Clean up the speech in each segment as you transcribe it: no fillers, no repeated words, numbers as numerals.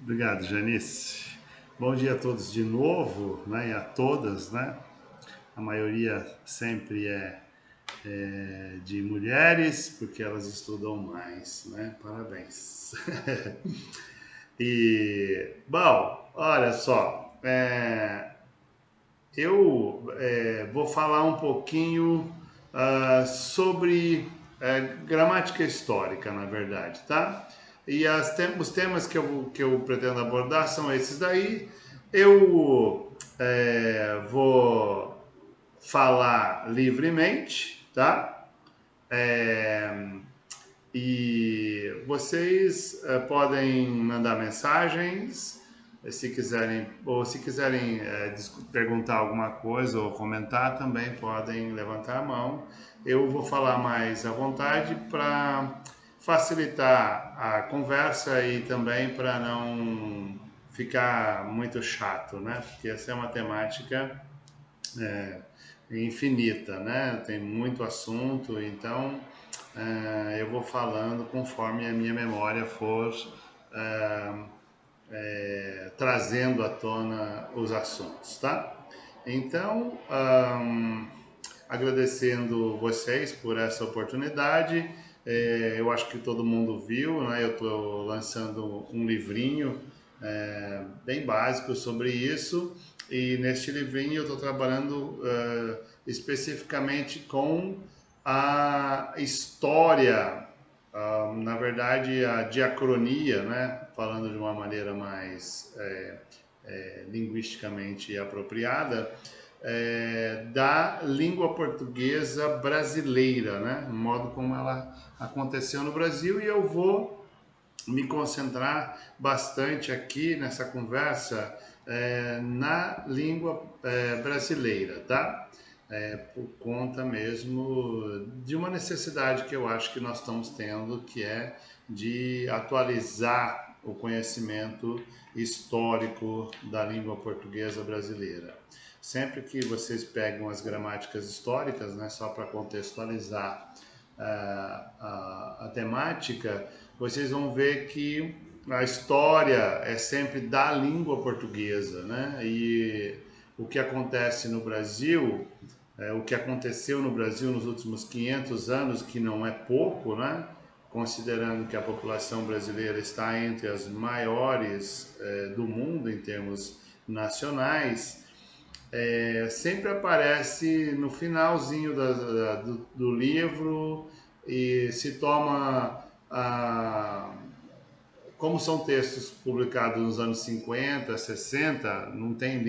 Obrigado, Janice. Bom dia a todos de novo, né, e a todas, né? A maioria sempre é de mulheres, porque elas estudam mais, né? Parabéns. Bom, olha só, eu vou falar um pouquinho sobre gramática histórica, na verdade, tá? E os temas que eu pretendo abordar são esses daí. Eu vou falar livremente, tá? É, e vocês podem mandar mensagens se quiserem, ou se quiserem perguntar alguma coisa ou comentar, também podem levantar a mão. Eu vou falar mais à vontade para facilitar a conversa e também para não ficar muito chato, né? Porque essa é uma temática é, infinita, né? Tem muito assunto, então eu vou falando conforme a minha memória for é, trazendo à tona os assuntos, tá? Então, agradecendo vocês por essa oportunidade. Eu acho que todo mundo viu, né? Eu estou lançando um livrinho bem básico sobre isso. E neste livrinho eu estou trabalhando especificamente com a história, na verdade a diacronia, né? Falando de uma maneira mais linguisticamente apropriada, da língua portuguesa brasileira, né? O modo como ela aconteceu no Brasil, e eu vou me concentrar bastante aqui nessa conversa na língua brasileira, tá? Por conta mesmo de uma necessidade que eu acho que nós estamos tendo, que é de atualizar o conhecimento histórico da língua portuguesa brasileira. Sempre que vocês pegam as gramáticas históricas, né, só para contextualizar a temática, vocês vão ver que a história é sempre da língua portuguesa, né? E o que acontece no Brasil, o que aconteceu no Brasil nos últimos 500 anos, que não é pouco, né? Considerando que a população brasileira está entre as maiores do mundo em termos nacionais, sempre aparece no finalzinho do livro e se toma como são textos publicados nos anos 50, 60, não tem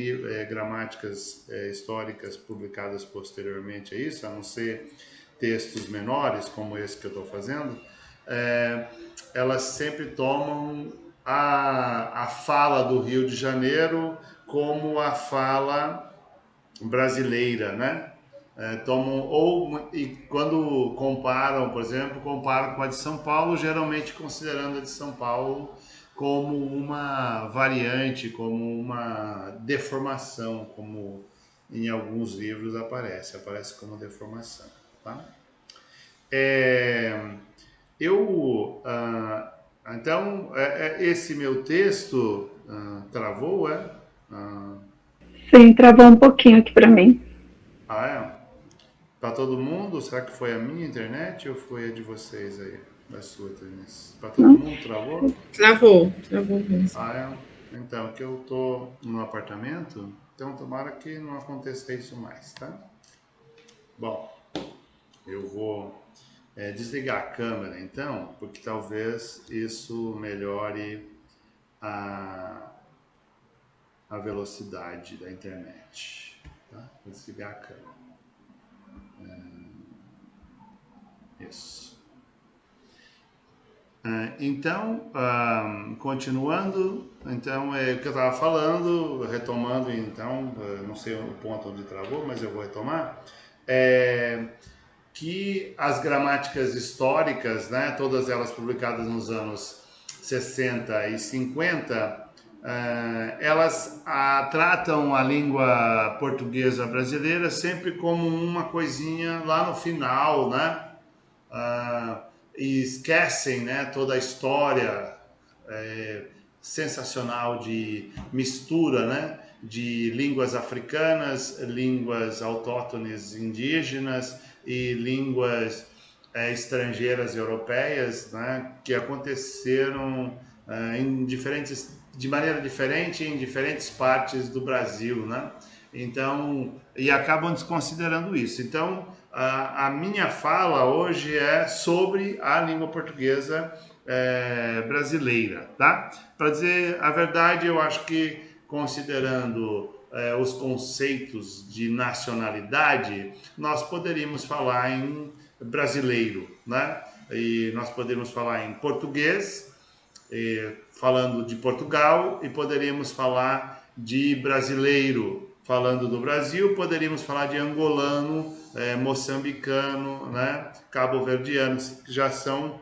gramáticas históricas publicadas posteriormente a isso, a não ser textos menores, como esse que eu estou fazendo, é, elas sempre tomam a fala do Rio de Janeiro como a fala brasileira, né? Tomam, ou e quando comparam, por exemplo, comparam com a de São Paulo, geralmente considerando a de São Paulo como uma variante, como uma deformação, como em alguns livros aparece como deformação, tá? É, então, esse meu texto travou, é? Ah, Sim, travou um pouquinho aqui para mim. é? Para todo mundo? Será que foi a minha internet ou foi a de vocês aí? Da sua internet? Para todo Não? mundo travou? Travou mesmo. Ah, é? Então, que eu tô no apartamento, então tomara que não aconteça isso mais, tá? Bom, eu vou desligar a câmera então, porque talvez isso melhore a, a velocidade da internet, tá? Vou desligar a câmera. Isso. Então, continuando, então é o que eu estava falando, retomando, então, não sei o ponto onde travou, mas eu vou retomar, é, que as gramáticas históricas, né, todas elas publicadas nos anos 60 e 50, elas tratam a língua portuguesa brasileira sempre como uma coisinha lá no final, né? ah, e esquecem, né, toda a história, é, sensacional de mistura, né, de línguas africanas, línguas autóctones indígenas e línguas estrangeiras europeias, né, que aconteceram de maneira diferente em diferentes partes do Brasil, né? Então, e acabam desconsiderando isso. Então, a minha fala hoje é sobre a língua portuguesa brasileira, tá? Para dizer a verdade, eu acho que considerando os conceitos de nacionalidade, nós poderíamos falar em brasileiro, né? E nós poderíamos falar em português, falando de Portugal, e poderíamos falar de brasileiro, falando do Brasil, poderíamos falar de angolano, moçambicano, né? Cabo-verdianos, que já são,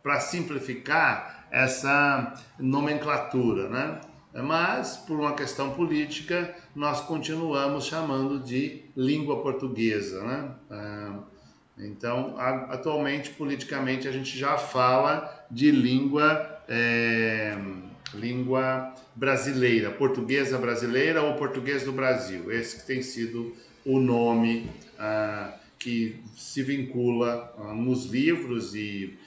para simplificar, essa nomenclatura, né? Mas, por uma questão política, nós continuamos chamando de língua portuguesa, né? Então, atualmente, politicamente, a gente já fala de língua brasileira, portuguesa brasileira ou português do Brasil. Esse que tem sido o nome que se vincula nos livros e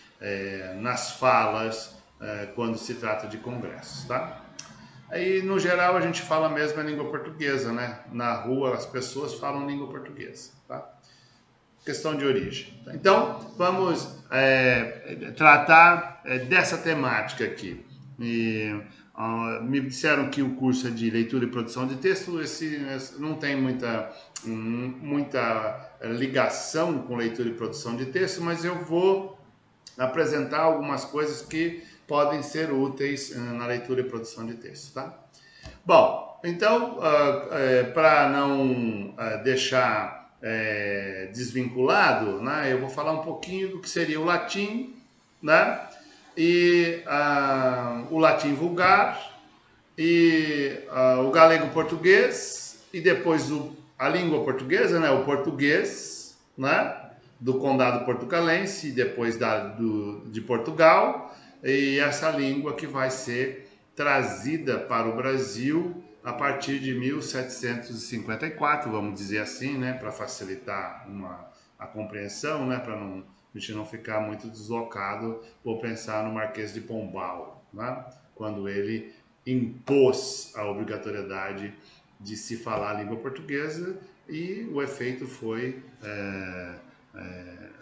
nas falas quando se trata de congressos, tá? Aí, no geral, a gente fala mesmo a língua portuguesa, né? Na rua, as pessoas falam língua portuguesa, tá? Questão de origem. Então, vamos tratar dessa temática aqui. Me disseram que o curso é de leitura e produção de texto, esse não tem muita ligação com leitura e produção de texto, mas eu vou apresentar algumas coisas que podem ser úteis na leitura e produção de texto, tá? Bom, então, para não deixar desvinculado, né, eu vou falar um pouquinho do que seria o latim, né, e o latim vulgar, e o galego português, e depois a língua portuguesa, né, o português, né, do condado portucalense, e depois de Portugal, e essa língua que vai ser trazida para o Brasil a partir de 1754, vamos dizer assim, né, para facilitar a compreensão, né, para a gente não ficar muito deslocado. Vou pensar no Marquês de Pombal, né, quando ele impôs a obrigatoriedade de se falar a língua portuguesa, e o efeito foi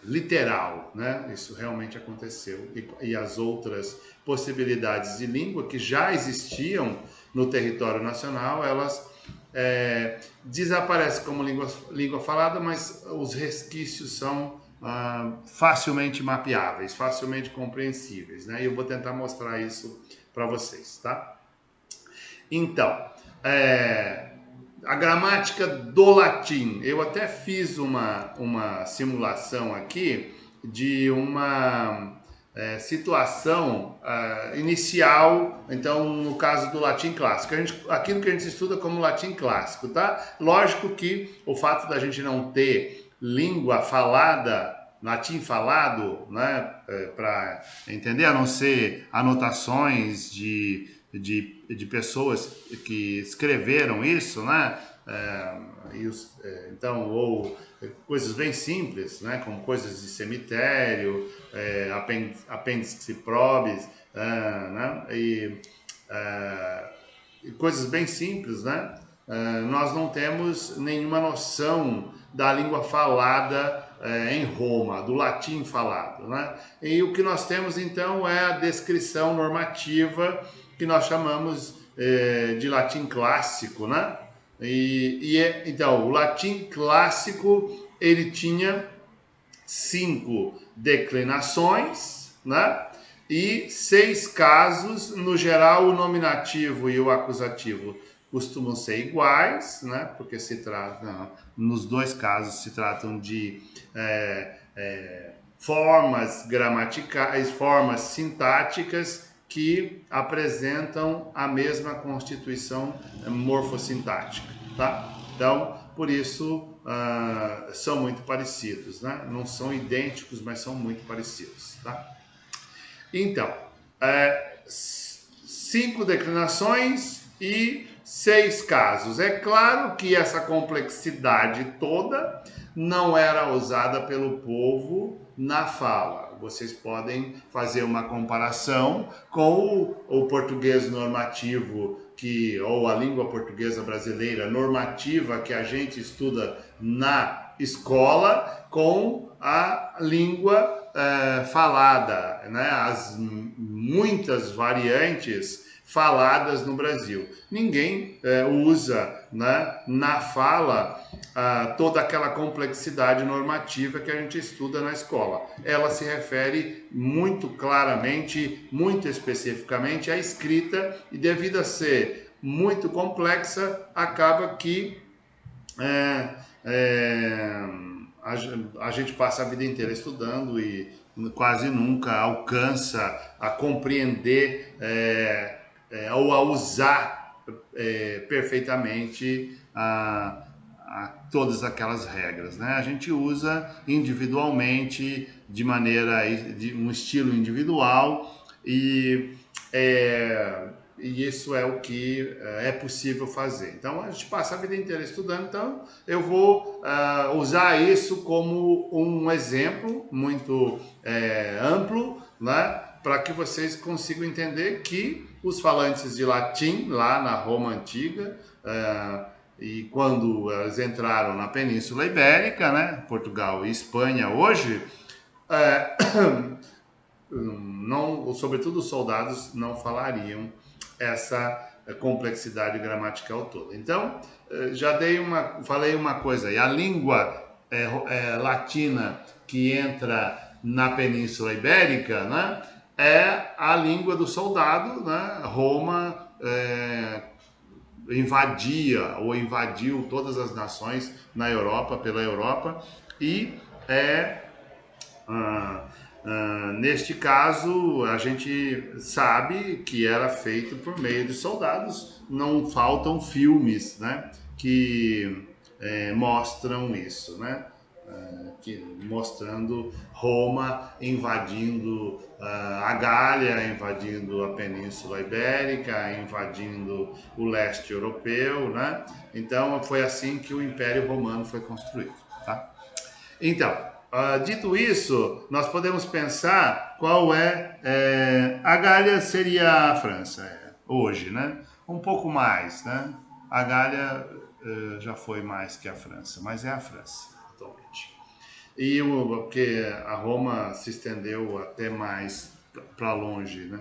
literal, né? Isso realmente aconteceu, e as outras possibilidades de língua que já existiam no território nacional, elas desaparecem como língua falada, mas os resquícios são facilmente mapeáveis, facilmente compreensíveis, né? E eu vou tentar mostrar isso para vocês, tá? Então, a gramática do latim. Eu até fiz uma simulação aqui de uma situação inicial, então, no caso do latim clássico. Aquilo que a gente estuda como latim clássico, tá? Lógico que o fato da gente não ter língua falada, latim falado, né, para entender, a não ser anotações de pessoas que escreveram isso, né? Então, ou coisas bem simples, né? Como coisas de cemitério, apêndice probes, né? E coisas bem simples, né? Nós não temos nenhuma noção da língua falada em Roma, do latim falado, né? E o que nós temos então é a descrição normativa que nós chamamos de latim clássico, né? Então, o latim clássico, ele tinha 5 declinações, né? E 6 casos. No geral, o nominativo e o acusativo costumam ser iguais, né? Porque nos dois casos se tratam de formas gramaticais, formas sintáticas que apresentam a mesma constituição morfossintática, tá? Então, por isso, são muito parecidos, né? Não são idênticos, mas são muito parecidos, tá? Então, 5 declinações e 6 casos. É claro que essa complexidade toda não era usada pelo povo na fala. Vocês podem fazer uma comparação com o português normativo ou a língua portuguesa brasileira normativa que a gente estuda na escola com a língua falada, né? As muitas variantes faladas no Brasil. Ninguém usa, né, na fala toda aquela complexidade normativa que a gente estuda na escola. Ela se refere muito claramente, muito especificamente à escrita e devido a ser muito complexa, acaba que a gente passa a vida inteira estudando e quase nunca alcança a compreender ou a usar perfeitamente todas aquelas regras, né? A gente usa individualmente, de um estilo individual e isso é o que é possível fazer. Então a gente passa a vida inteira estudando, então eu vou usar isso como um exemplo muito amplo, né, para que vocês consigam entender que os falantes de latim lá na Roma Antiga e quando eles entraram na Península Ibérica, né, Portugal e Espanha hoje, sobretudo os soldados não falariam essa complexidade gramatical toda. Então, falei uma coisa aí, a língua latina que entra na Península Ibérica, né, é a língua do soldado, né? Roma invadiu todas as nações na Europa, pela Europa, e neste caso, a gente sabe que era feito por meio de soldados. Não faltam filmes, né, que mostram isso, né, mostrando Roma invadindo a Gália, invadindo a Península Ibérica, invadindo o leste europeu, né? Então, foi assim que o Império Romano foi construído, tá? Então, dito isso, nós podemos pensar qual a Gália seria a França hoje, né? Um pouco mais, né? A Gália já foi mais que a França, mas é a França atualmente. Porque a Roma se estendeu até mais para longe, né?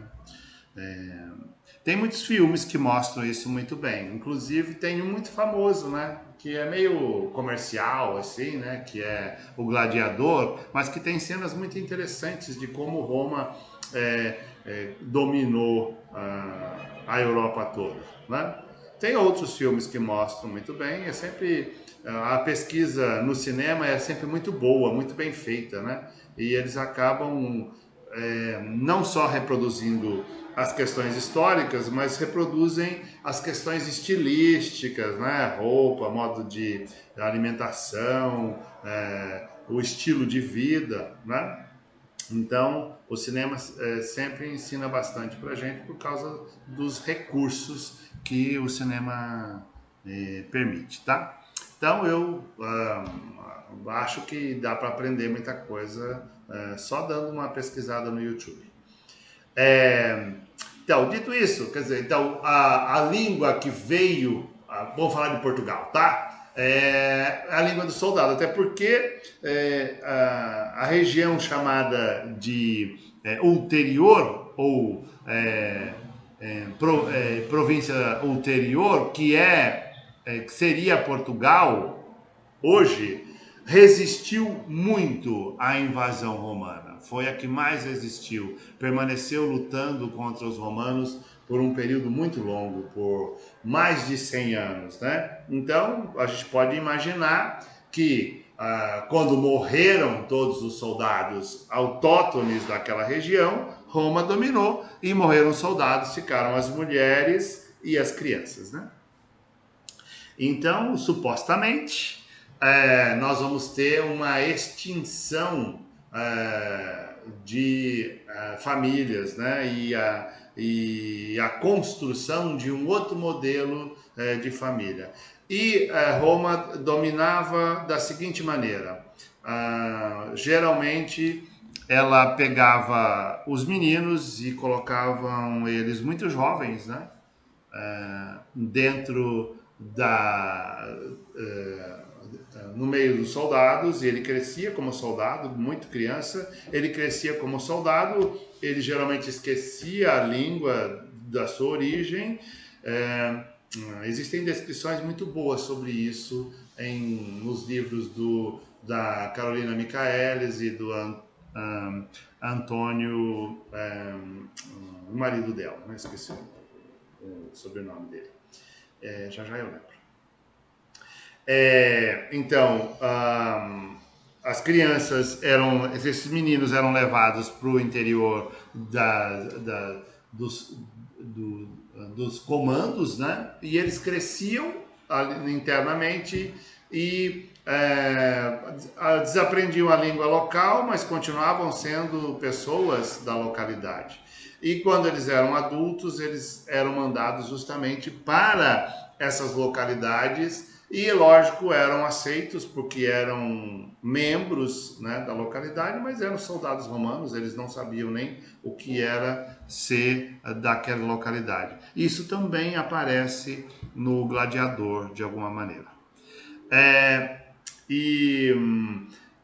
Tem muitos filmes que mostram isso muito bem. Inclusive tem um muito famoso, né, que é meio comercial assim, né, que é O Gladiador, mas que tem cenas muito interessantes de como Roma dominou a Europa toda, né? Tem outros filmes que mostram muito bem. A pesquisa no cinema é sempre muito boa, muito bem feita, né? E eles acabam não só reproduzindo as questões históricas, mas reproduzem as questões estilísticas, né? Roupa, modo de alimentação, o estilo de vida, né? Então, o cinema sempre ensina bastante pra gente por causa dos recursos que o cinema permite, tá? Então, eu acho que dá para aprender muita coisa só dando uma pesquisada no YouTube. Então, dito isso, quer dizer, então, a língua que veio, vamos falar de Portugal, tá? É a língua do soldado, até porque a região chamada de ulterior ou província ulterior, que seria Portugal hoje, resistiu muito à invasão romana. Foi a que mais resistiu, permaneceu lutando contra os romanos por um período muito longo, por mais de 100 anos, né? Então, a gente pode imaginar que quando morreram todos os soldados autóctones daquela região, Roma dominou e morreram os soldados, ficaram as mulheres e as crianças, né? Então, supostamente, nós vamos ter uma extinção de famílias, né? E e a construção de um outro modelo de família. E Roma dominava da seguinte maneira: geralmente ela pegava os meninos e colocavam eles muito jovens, né? Dentro no meio dos soldados, e ele crescia como soldado, muito criança, ele crescia como soldado, ele geralmente esquecia a língua da sua origem. Existem descrições muito boas sobre isso nos livros da Carolina Michaelis e do Antônio, o marido dela, né? Esqueci o sobrenome dele. Já eu lembro. Então, as crianças esses meninos eram levados para o interior dos comandos, né? E eles cresciam internamente e desaprendiam a língua local, mas continuavam sendo pessoas da localidade. E quando eles eram adultos, eles eram mandados justamente para essas localidades e, lógico, eram aceitos porque eram membros, né, da localidade, mas eram soldados romanos, eles não sabiam nem o que era ser daquela localidade. Isso também aparece no Gladiador, de alguma maneira.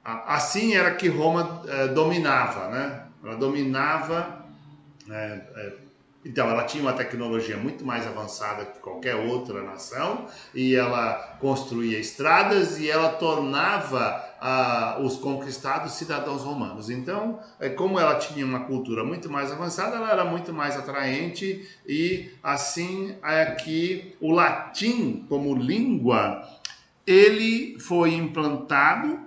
Assim era que Roma dominava, né? Ela dominava. Então, ela tinha uma tecnologia muito mais avançada que qualquer outra nação, e ela construía estradas e ela tornava os conquistados cidadãos romanos. Então, como ela tinha uma cultura muito mais avançada, ela era muito mais atraente, e assim é que o latim como língua, ele foi implantado,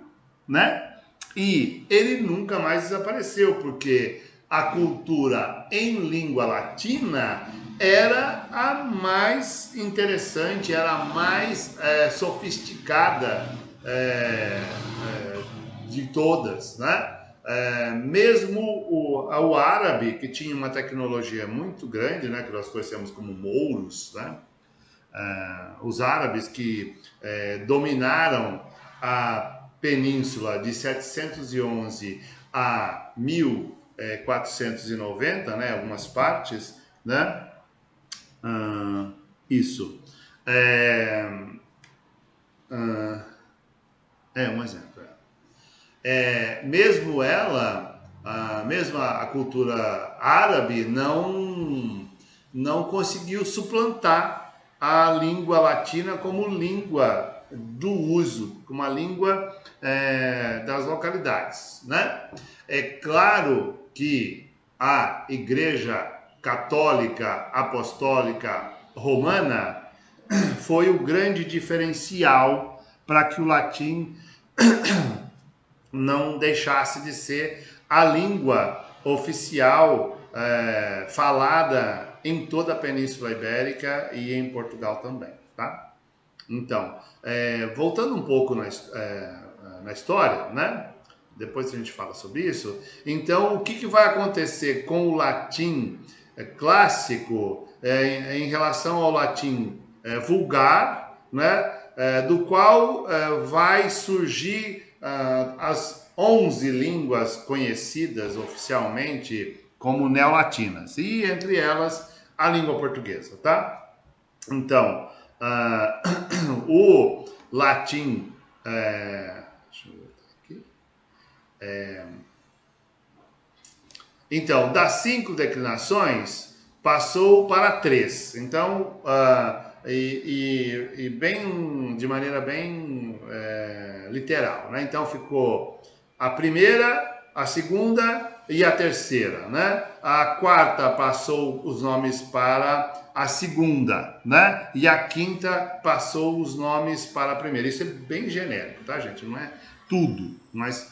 né? E ele nunca mais desapareceu, porque a cultura em língua latina era a mais interessante, era a mais sofisticada de todas, né? Mesmo o árabe, que tinha uma tecnologia muito grande, né, que nós conhecemos como mouros, né? Os árabes que dominaram a península de 711 a 1490, né, algumas partes, né? Isso. Um exemplo. Mesmo a cultura árabe não conseguiu suplantar a língua latina como língua do uso, como a língua das localidades, né? É claro que a Igreja Católica Apostólica Romana foi o grande diferencial para que o latim não deixasse de ser a língua oficial falada em toda a Península Ibérica e em Portugal também, tá? Então, voltando um pouco na história, né? Depois a gente fala sobre isso. Então, o que vai acontecer com o latim clássico em relação ao latim vulgar, né? Do qual vai surgir as 11 línguas conhecidas oficialmente como neolatinas, e entre elas a língua portuguesa, tá? Então, o latim... deixa eu ver aqui. Então, das 5 declinações, passou para 3. Então, de maneira bem literal, né? Então, ficou a primeira, a segunda e a terceira, né? A quarta passou os nomes para a segunda, né? E a quinta passou os nomes para a primeira. Isso é bem genérico, tá, gente? Não é tudo, mas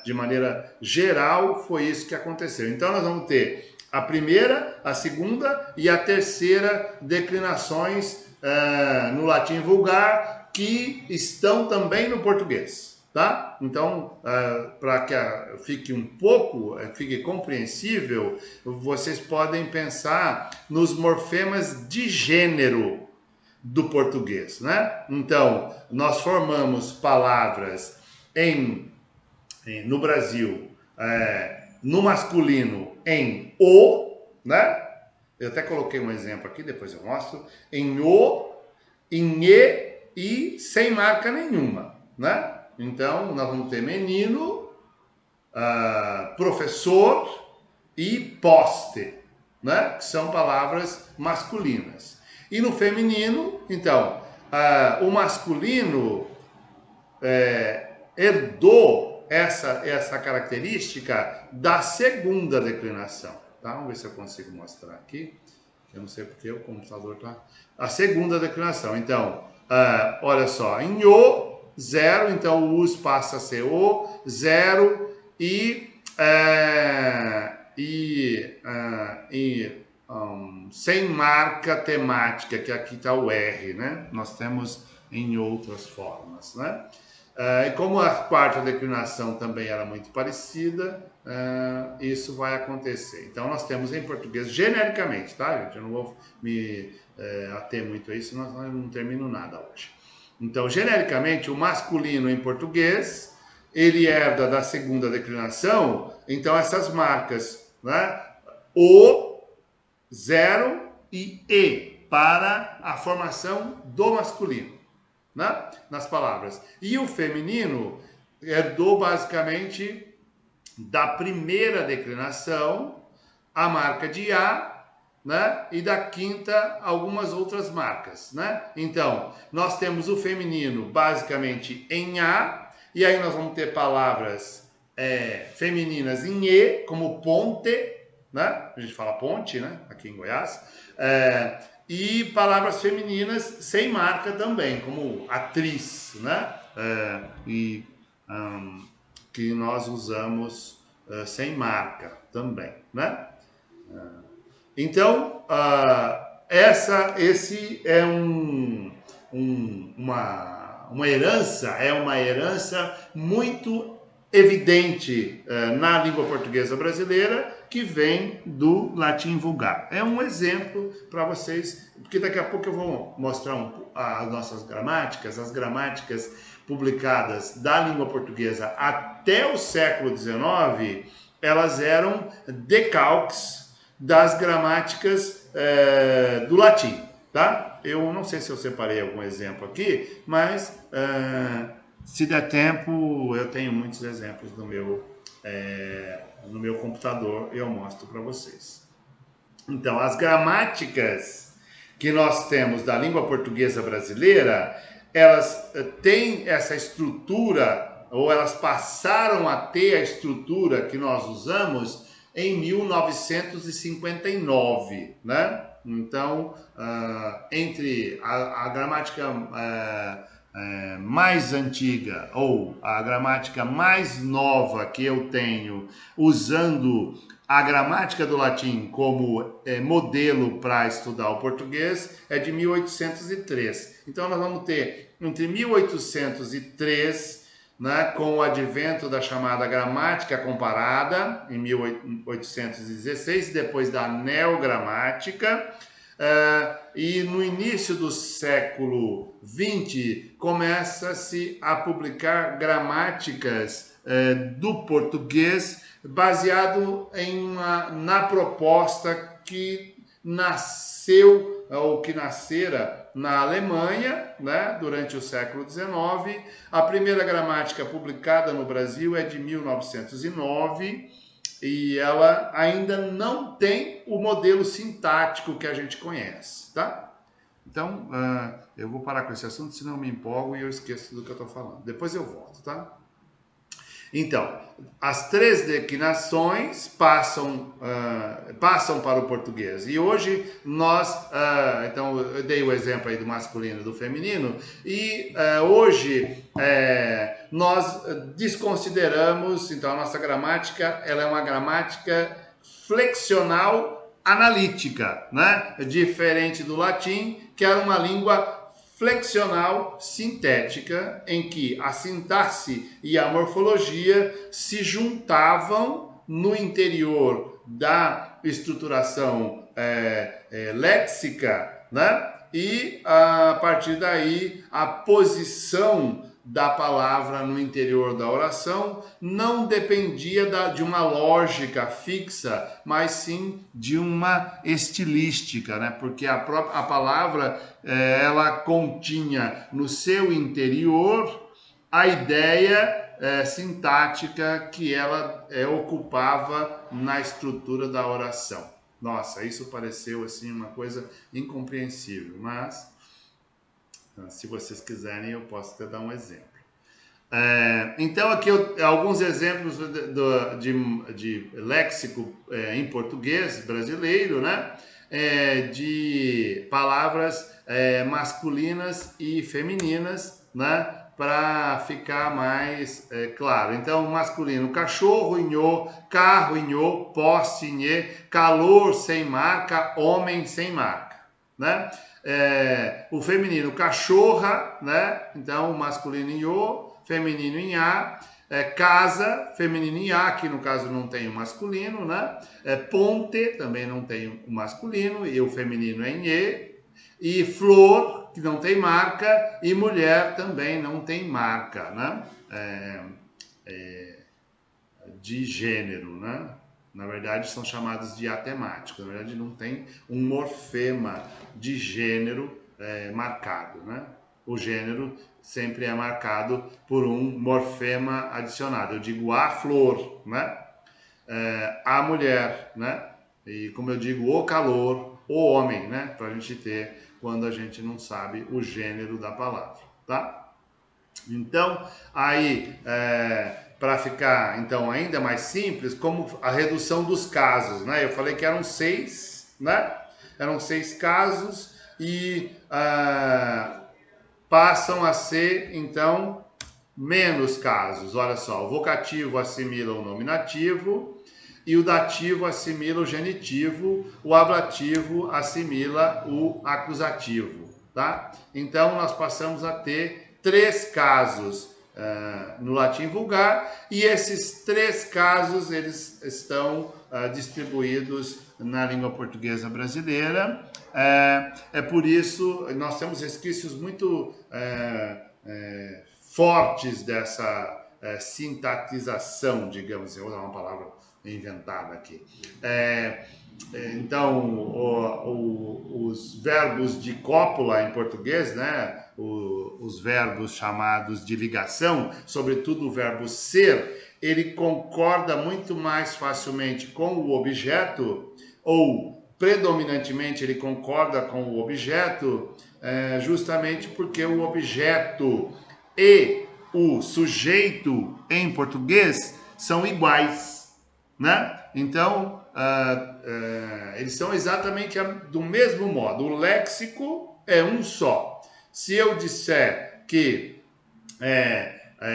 de maneira geral foi isso que aconteceu. Então nós vamos ter a primeira, a segunda e a terceira declinações no latim vulgar, que estão também no português, tá? Então, para que fique um pouco, fique compreensível, vocês podem pensar nos morfemas de gênero do português, né? Então, nós formamos palavras no Brasil, no masculino em o, né? Eu até coloquei um exemplo aqui, depois eu mostro, em o, em e sem marca nenhuma, né? Então, nós vamos ter menino, professor e poste, né? Que são palavras masculinas. E no feminino, então, o masculino herdou essa característica da segunda declinação. Tá? Vamos ver se eu consigo mostrar aqui. Eu não sei porque o computador está... A segunda declinação. Então, olha só, em o, zero, então o us passa a ser o, zero, sem marca temática, que aqui está o R, né? Nós temos em outras formas, né? E como a quarta declinação também era muito parecida, isso vai acontecer. Então, nós temos em português, genericamente, tá, gente? Eu não vou me ater muito a isso, senão eu não termino nada hoje. Então, genericamente, o masculino em português, ele herda da segunda declinação, então essas marcas, né? O, zero e, para a formação do masculino, né? Nas palavras. E o feminino herdou basicamente da primeira declinação a marca de a, né? E da quinta algumas outras marcas, né? Então, nós temos o feminino basicamente em a, e aí nós vamos ter palavras femininas em e, como ponte, né? A gente fala ponte, né? Aqui em Goiás. E palavras femininas sem marca também, como atriz, né? Que nós usamos sem marca também, né? Então, esse é uma herança muito evidente na língua portuguesa brasileira, que vem do latim vulgar. É um exemplo para vocês, porque daqui a pouco eu vou mostrar as nossas gramáticas, as gramáticas publicadas da língua portuguesa até o século XIX, elas eram decalques das gramáticas do latim, tá? Eu não sei se eu separei algum exemplo aqui, mas se der tempo, eu tenho muitos exemplos no meu computador e eu mostro para vocês. Então, as gramáticas que nós temos da língua portuguesa brasileira, elas têm essa estrutura, ou elas passaram a ter a estrutura que nós usamos em 1959, né? Então, entre a gramática mais antiga ou a gramática mais nova que eu tenho, usando a gramática do latim como modelo para estudar o português, é de 1803. Então, nós vamos ter entre 1803, né, com o advento da chamada gramática comparada, em 1816, depois da neogramática, e no início do século XX começa-se a publicar gramáticas do português baseado na proposta que nasceu ou que nascera na Alemanha, né, durante o século XIX. A primeira gramática publicada no Brasil é de 1909 e ela ainda não tem o modelo sintático que a gente conhece, tá? Então, eu vou parar com esse assunto, senão eu me empolgo e eu esqueço do que eu estou falando. Depois eu volto, tá? Então, as três declinações passam para o português. E hoje nós, então eu dei o exemplo aí do masculino e do feminino, e hoje nós desconsideramos, então a nossa gramática, ela é uma gramática flexional analítica, né? Diferente do latim, que era uma língua flexional sintética, em que a sintaxe e a morfologia se juntavam no interior da estruturação léxica, né? E a partir daí a posição da palavra no interior da oração não dependia de uma lógica fixa, mas sim de uma estilística, né? Porque a palavra ela continha no seu interior a ideia sintática que ela ocupava na estrutura da oração. Nossa, isso pareceu assim uma coisa incompreensível, mas se vocês quiserem eu posso até dar um exemplo. Então aqui alguns exemplos de léxico em português brasileiro, né? De palavras masculinas e femininas, né? Para ficar mais claro. Então, masculino, cachorro, inhô, carro, inhô, poste, inhê, calor sem marca, homem sem marca, né? O feminino, cachorra, né? Então, masculino, inhô, feminino, inhá, casa, feminino, inhá, que no caso não tem o masculino, né? Ponte, também não tem o masculino, e o feminino é inhê, e flor, que não tem marca, e mulher também não tem marca, né? De gênero, né? Na verdade são chamados de atemáticos, na verdade não tem um morfema de gênero marcado, né? O gênero sempre é marcado por um morfema adicionado. Eu digo a flor, né? A mulher, né? E como eu digo, o calor, o homem, né? Para a gente ter quando a gente não sabe o gênero da palavra, tá? Então, aí, para ficar então ainda mais simples, como a redução dos casos, né? Eu falei que eram 6, né? Eram 6 casos e passam a ser, então, menos casos. Olha só, o vocativo assimila o nominativo e o dativo assimila o genitivo, o ablativo assimila o acusativo, tá? Então, nós passamos a ter 3 casos no latim vulgar e esses 3 casos, eles estão distribuídos na língua portuguesa brasileira. É por isso, nós temos resquícios muito fortes dessa sintatização, digamos assim, vou usar uma palavra inventada aqui. Então, os verbos de cópula em português, né? Os verbos chamados de ligação, sobretudo o verbo ser, ele concorda muito mais facilmente com o objeto, ou predominantemente ele concorda com o objeto, justamente porque o objeto e o sujeito em português são iguais, né? Então, eles são exatamente do mesmo modo. O léxico é um só. Se eu disser que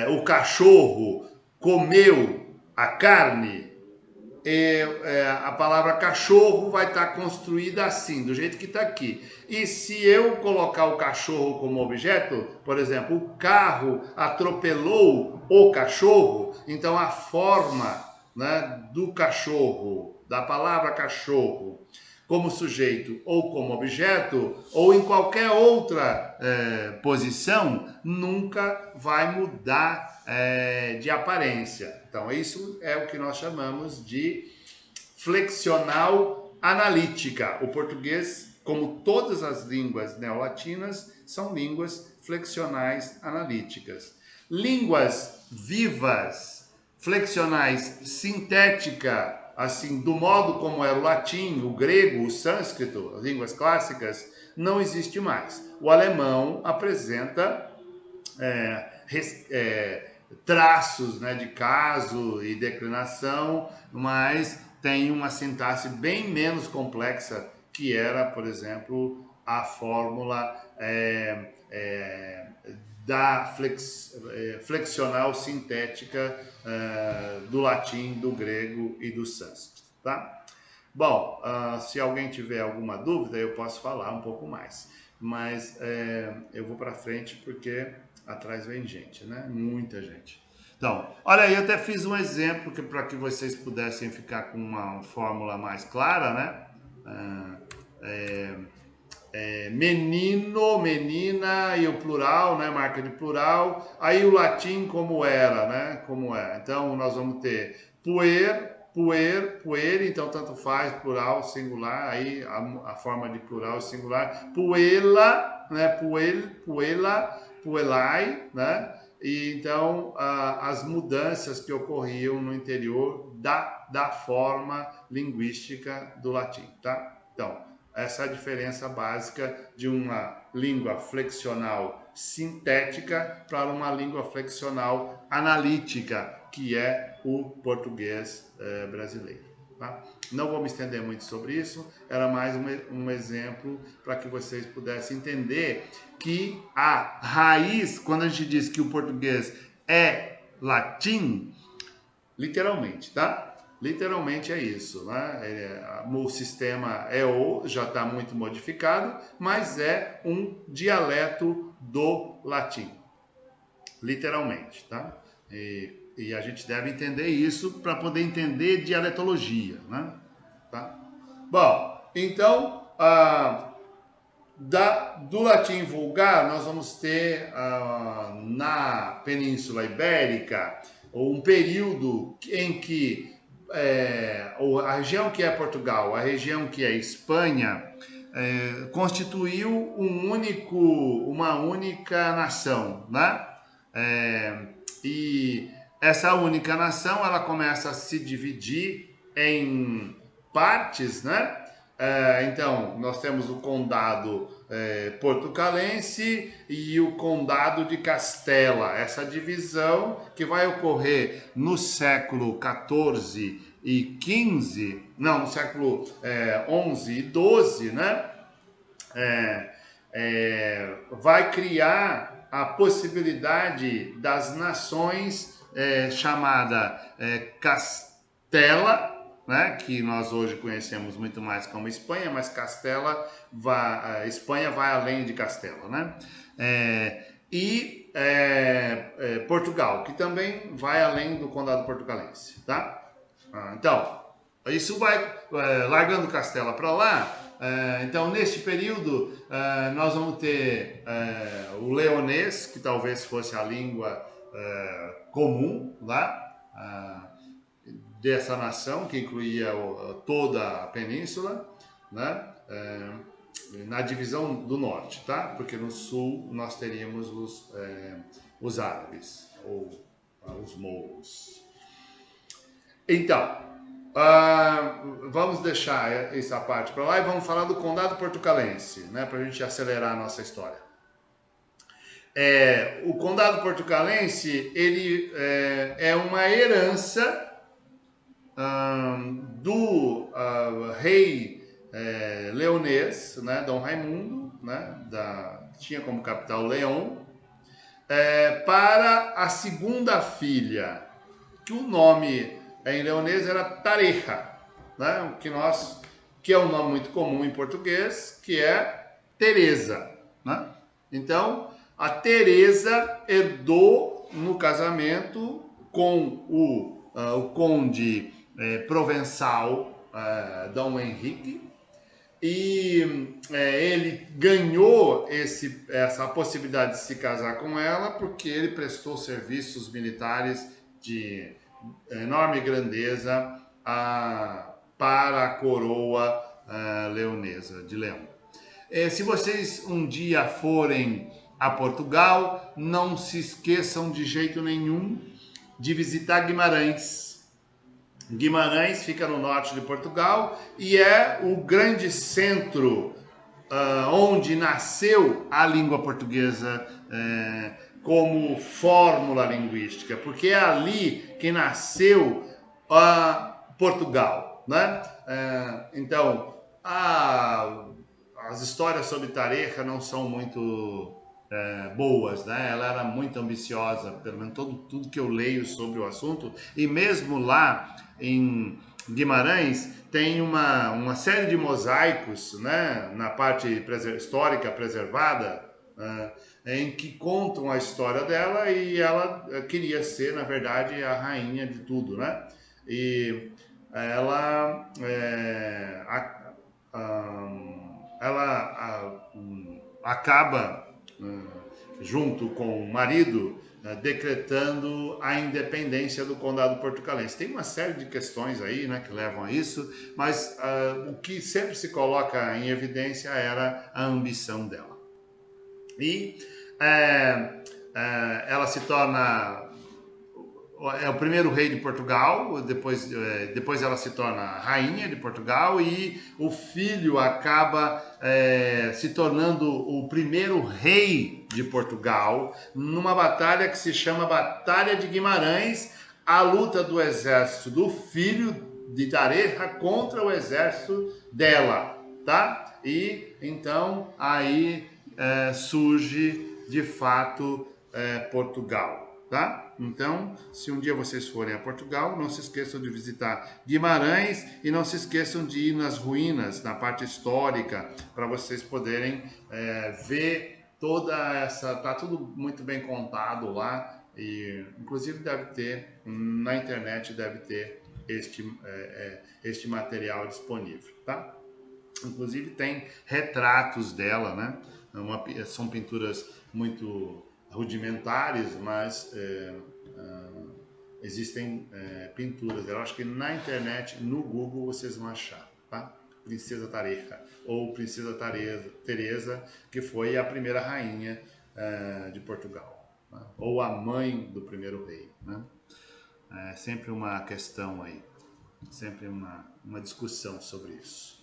o cachorro comeu a carne, a palavra cachorro vai estar construída assim, do jeito que está aqui. E se eu colocar o cachorro como objeto, por exemplo, o carro atropelou o cachorro, então a forma, né, do cachorro, da palavra cachorro, como sujeito ou como objeto, ou em qualquer outra posição, nunca vai mudar de aparência. Então, isso é o que nós chamamos de flexional analítica. O português, como todas as línguas neolatinas, são línguas flexionais analíticas. Línguas vivas, flexionais sintética, assim, do modo como era o latim, o grego, o sânscrito, as línguas clássicas, não existe mais. O alemão apresenta traços, né, de caso e declinação, mas tem uma sintaxe bem menos complexa que era, por exemplo, a fórmula da flexional sintética do latim, do grego e do sânscrito, tá? Bom, se alguém tiver alguma dúvida, eu posso falar um pouco mais. Mas eu vou para frente porque atrás vem gente, né? Muita gente. Então, olha aí, eu até fiz um exemplo para que vocês pudessem ficar com uma fórmula mais clara, né? Menino, menina e o plural, né? Marca de plural. Aí o latim como era, né? Como é. Então nós vamos ter puer, puer, puer. Então tanto faz plural, singular. Aí a forma de plural e singular. Puela, né? Puel, puela, puelai, né? E então as mudanças que ocorriam no interior da forma linguística do latim, tá? Então essa é a diferença básica de uma língua flexional sintética para uma língua flexional analítica, que é o português brasileiro. Tá? Não vou me estender muito sobre isso, era mais um exemplo para que vocês pudessem entender que a raiz, quando a gente diz que o português é latim, literalmente, tá? Literalmente é isso, né? O sistema EO já está muito modificado, mas é um dialeto do latim, literalmente, tá? E a gente deve entender isso para poder entender dialetologia, né? Tá? Bom, então, do latim vulgar, nós vamos ter na Península Ibérica um período em que a região que é Portugal, a região que é Espanha, constituiu uma única nação, né? E essa única nação ela começa a se dividir em partes, né? Então, nós temos o condado portucalense e o condado de Castela. Essa divisão que vai ocorrer no século XIV e XV, não, no século XI e XII, né? Vai criar a possibilidade das nações chamada Castela, né, que nós hoje conhecemos muito mais como Espanha, mas Espanha vai além de Castela, né? Portugal, que também vai além do condado portucalense, tá? Então, isso vai largando Castela para lá. Então, neste período, nós vamos ter o leonês, que talvez fosse a língua comum lá, dessa nação, que incluía toda a península, né? Na divisão do norte, tá? Porque no sul nós teríamos os árabes, ou os mouros. Então, vamos deixar essa parte para lá e vamos falar do condado portucalense, né? Para a gente acelerar a nossa história. O condado portucalense, ele é uma herança do rei leonês, né, Dom Raimundo, né, tinha como capital León, para a segunda filha, que o nome em leonês era Tareja, né, que é um nome muito comum em português, que é Teresa, né? Então, a Teresa herdou no casamento com o conde provençal Dom Henrique, e ele ganhou essa possibilidade de se casar com ela porque ele prestou serviços militares de enorme grandeza para a coroa leonesa de Leão. Se vocês um dia forem a Portugal, não se esqueçam de jeito nenhum de visitar Guimarães. Guimarães fica no norte de Portugal e é o grande centro onde nasceu a língua portuguesa como fórmula linguística, porque é ali que nasceu Portugal, né? Então, as histórias sobre Tareja não são muito boas, né? Ela era muito ambiciosa, pelo menos tudo que eu leio sobre o assunto, e mesmo lá Guimarães tem uma série de mosaicos, né, na parte histórica preservada, em que contam a história dela e ela queria ser, na verdade, a rainha de tudo, né? E ela, acaba, junto com o marido, decretando a independência do Condado Portucalense. Tem uma série de questões aí, né, que levam a isso, mas o que sempre se coloca em evidência era a ambição dela. E ela se torna o primeiro rei de Portugal, depois ela se torna rainha de Portugal e o filho acaba se tornando o primeiro rei de Portugal numa batalha que se chama Batalha de Guimarães, a luta do exército do filho de Tareja contra o exército dela, tá? E então aí surge de fato Portugal, tá? Então, se um dia vocês forem a Portugal, não se esqueçam de visitar Guimarães e não se esqueçam de ir nas ruínas, na parte histórica, para vocês poderem ver toda essa... Tá tudo muito bem contado lá e, inclusive, deve ter, na internet, deve ter este material disponível, tá? Inclusive, tem retratos dela, né? São pinturas muito rudimentares, mas existem pinturas. Eu acho que na internet, no Google, vocês vão achar, tá? Princesa Tareja ou Princesa Teresa, que foi a primeira rainha de Portugal, né? Ou a mãe do primeiro rei, né? É sempre uma questão aí, sempre uma discussão sobre isso.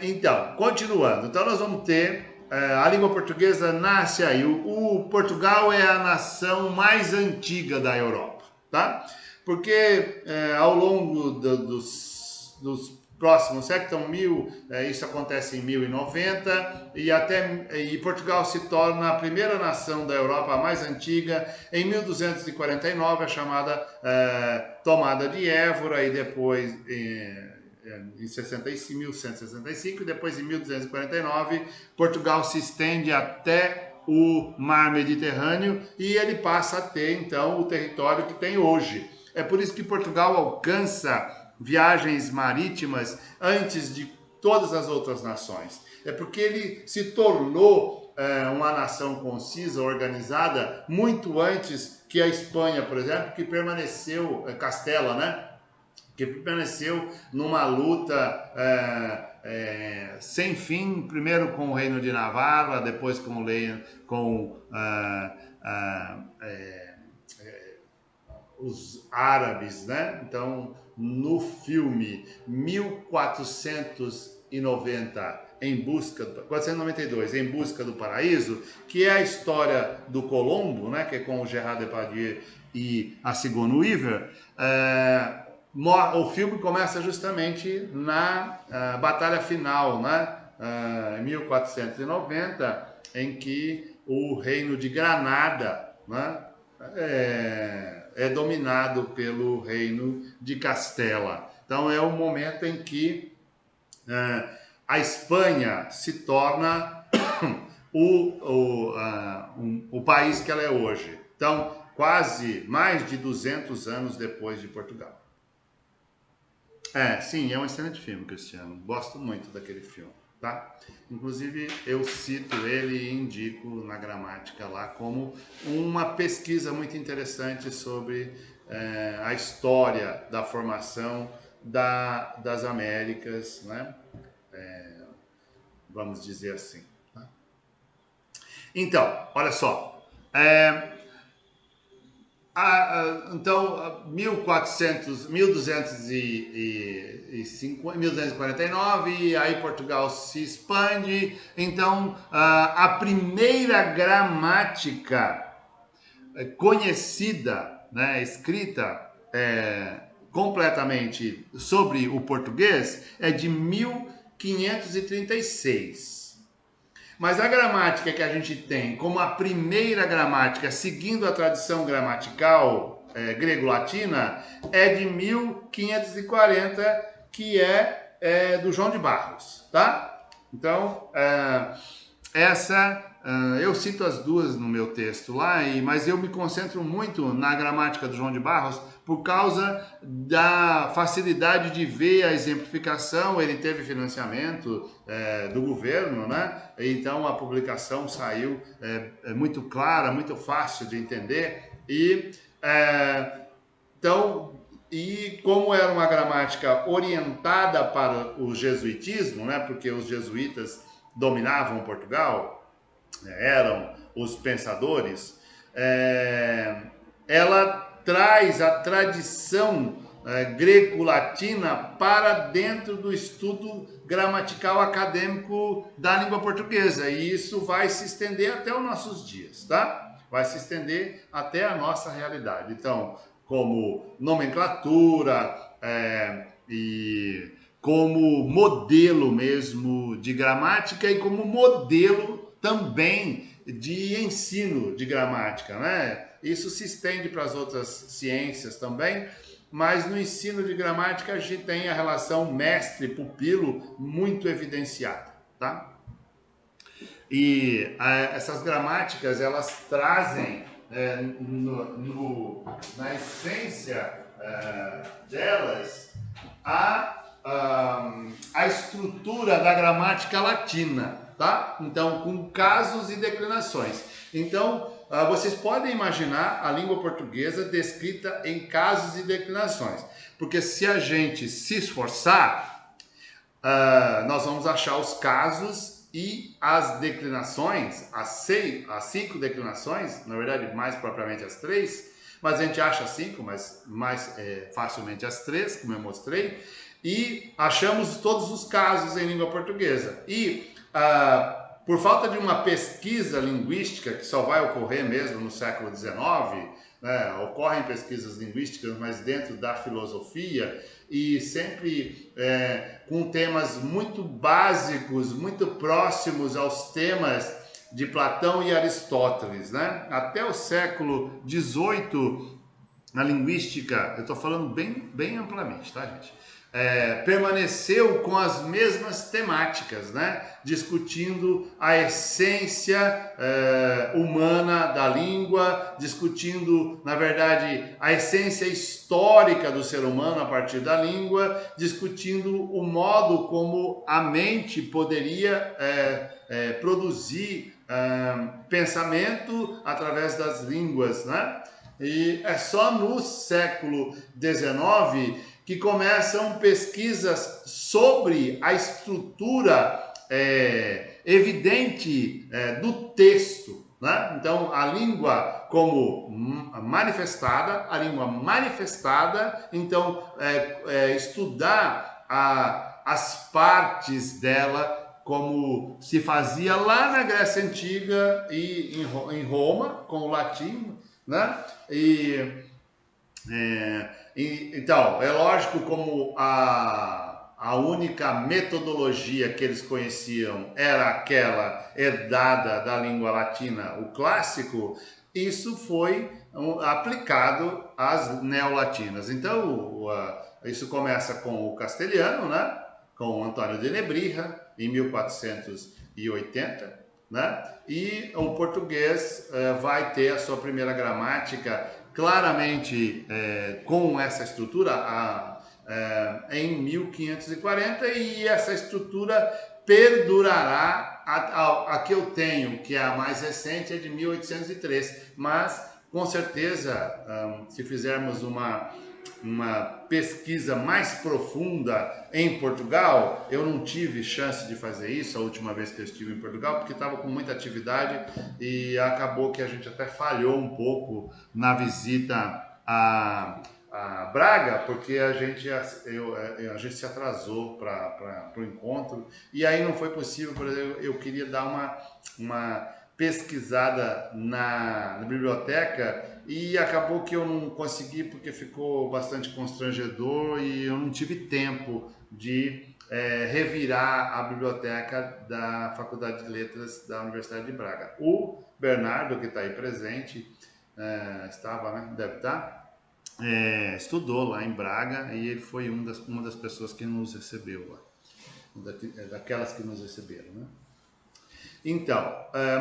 Então, continuando. Então, nós vamos ter a língua portuguesa nasce aí. O Portugal é a nação mais antiga da Europa, tá? Porque ao longo dos próximos séculos, isso acontece em 1090 e Portugal se torna a primeira nação da Europa mais antiga em 1249, a chamada Tomada de Évora, e depois em 1165 e depois em 1249 Portugal se estende até o Mar Mediterrâneo e ele passa a ter então o território que tem hoje. É por isso que Portugal alcança viagens marítimas antes de todas as outras nações. É porque ele se tornou uma nação concisa, organizada, muito antes que a Espanha, por exemplo, que permaneceu, Castela, né? Que permaneceu numa luta sem fim, primeiro com o Reino de Navarra, depois com os árabes, né? Então, no filme 492, Em Busca do Paraíso, que é a história do Colombo, né? Que é com o Gerard Depardieu e a Sigourney Weaver, o filme começa justamente na batalha final, né? Em 1490, em que o reino de Granada, né? É dominado pelo reino de Castela. Então é o momento em que a Espanha se torna o país que ela é hoje. Então, quase mais de 200 anos depois de Portugal. Sim, é um excelente filme, Cristiano. Gosto muito daquele filme, tá? Inclusive, eu cito ele e indico na gramática lá como uma pesquisa muito interessante sobre a história da formação das Américas, né? Vamos dizer assim. Tá? Então, olha só. Então, 1249, e aí Portugal se expande. Então, a primeira gramática conhecida, né, escrita completamente sobre o português é de 1536. Mas a gramática que a gente tem como a primeira gramática, seguindo a tradição gramatical, grego-latina é de 1540, que é do João de Barros, tá? Então, eu cito as duas no meu texto lá, mas eu me concentro muito na gramática do João de Barros por causa da facilidade de ver a exemplificação. Ele teve financiamento do governo, né? Então a publicação saiu muito clara, muito fácil de entender. E como era uma gramática orientada para o jesuitismo, né? Porque os jesuítas dominavam Portugal, eram os pensadores, ela traz a tradição greco-latina para dentro do estudo gramatical acadêmico da língua portuguesa, e isso vai se estender até os nossos dias, tá? Vai se estender até a nossa realidade. Então, como nomenclatura e como modelo mesmo de gramática e como modelo também de ensino de gramática, né? Isso se estende para as outras ciências também, mas no ensino de gramática a gente tem a relação mestre-pupilo muito evidenciada, tá? E essas gramáticas, elas trazem na essência delas a estrutura da gramática latina, tá? Então, com casos e declinações. Então, vocês podem imaginar a língua portuguesa descrita em casos e declinações, porque se a gente se esforçar, nós vamos achar os casos e as declinações, as 5 declinações, na verdade mais propriamente as 3, mas a gente acha 5, mas mais facilmente as 3, como eu mostrei, e achamos todos os casos em língua portuguesa. E por falta de uma pesquisa linguística, que só vai ocorrer mesmo no século XIX, né, ocorrem pesquisas linguísticas, mas dentro da filosofia, e sempre com temas muito básicos, muito próximos aos temas de Platão e Aristóteles, né? Até o século XVIII, a linguística, eu estou falando bem amplamente, tá, gente? Permaneceu com as mesmas temáticas, né? Discutindo a essência humana da língua, discutindo, na verdade, a essência histórica do ser humano a partir da língua, discutindo o modo como a mente poderia produzir pensamento através das línguas, né? E é só no século XIX que começam pesquisas sobre a estrutura evidente do texto, né? Então, a língua como manifestada, então, estudar as partes dela, como se fazia lá na Grécia Antiga e em Roma, com o latim, né? Então, é lógico, como a única metodologia que eles conheciam era aquela herdada da língua latina, o clássico, isso foi aplicado às neolatinas. Então, isso começa com o castelhano, né? Com Antônio de Nebrija, em 1480, né? E o português vai ter a sua primeira gramática claramente com essa estrutura em 1540, e essa estrutura perdurará. A que eu tenho, que é a mais recente, é de 1803, mas com certeza, se fizermos uma pesquisa mais profunda em Portugal, eu não tive chance de fazer isso a última vez que eu estive em Portugal, porque estava com muita atividade e acabou que a gente até falhou um pouco na visita a Braga, porque a gente se atrasou para o encontro, e aí não foi possível. Por exemplo, eu queria dar uma pesquisada na biblioteca, e acabou que eu não consegui, porque ficou bastante constrangedor e eu não tive tempo de revirar a biblioteca da Faculdade de Letras da Universidade de Braga. O Bernardo, que está aí presente, estava, né? Deve estar. estudou lá em Braga e ele foi uma das pessoas que nos recebeu lá, daquelas que nos receberam, né? Então,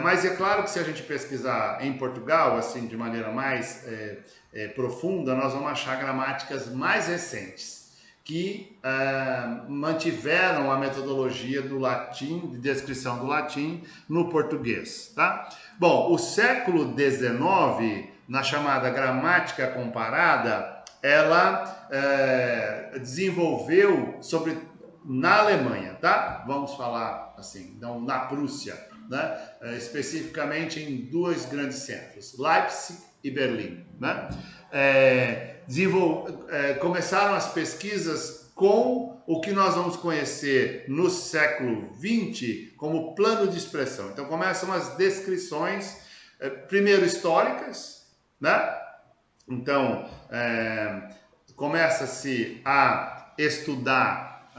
mas é claro que se a gente pesquisar em Portugal, assim, de maneira mais profunda, nós vamos achar gramáticas mais recentes, que mantiveram a metodologia do latim, de descrição do latim, no português, tá? Bom, o século XIX, na chamada gramática comparada, ela desenvolveu na Alemanha, tá? Vamos falar assim, então, na Prússia, né? Especificamente em dois grandes centros, Leipzig e Berlim, né? Começaram as pesquisas com o que nós vamos conhecer no século XX como plano de expressão. Então começam as descrições, primeiro históricas, né? Então começa-se a estudar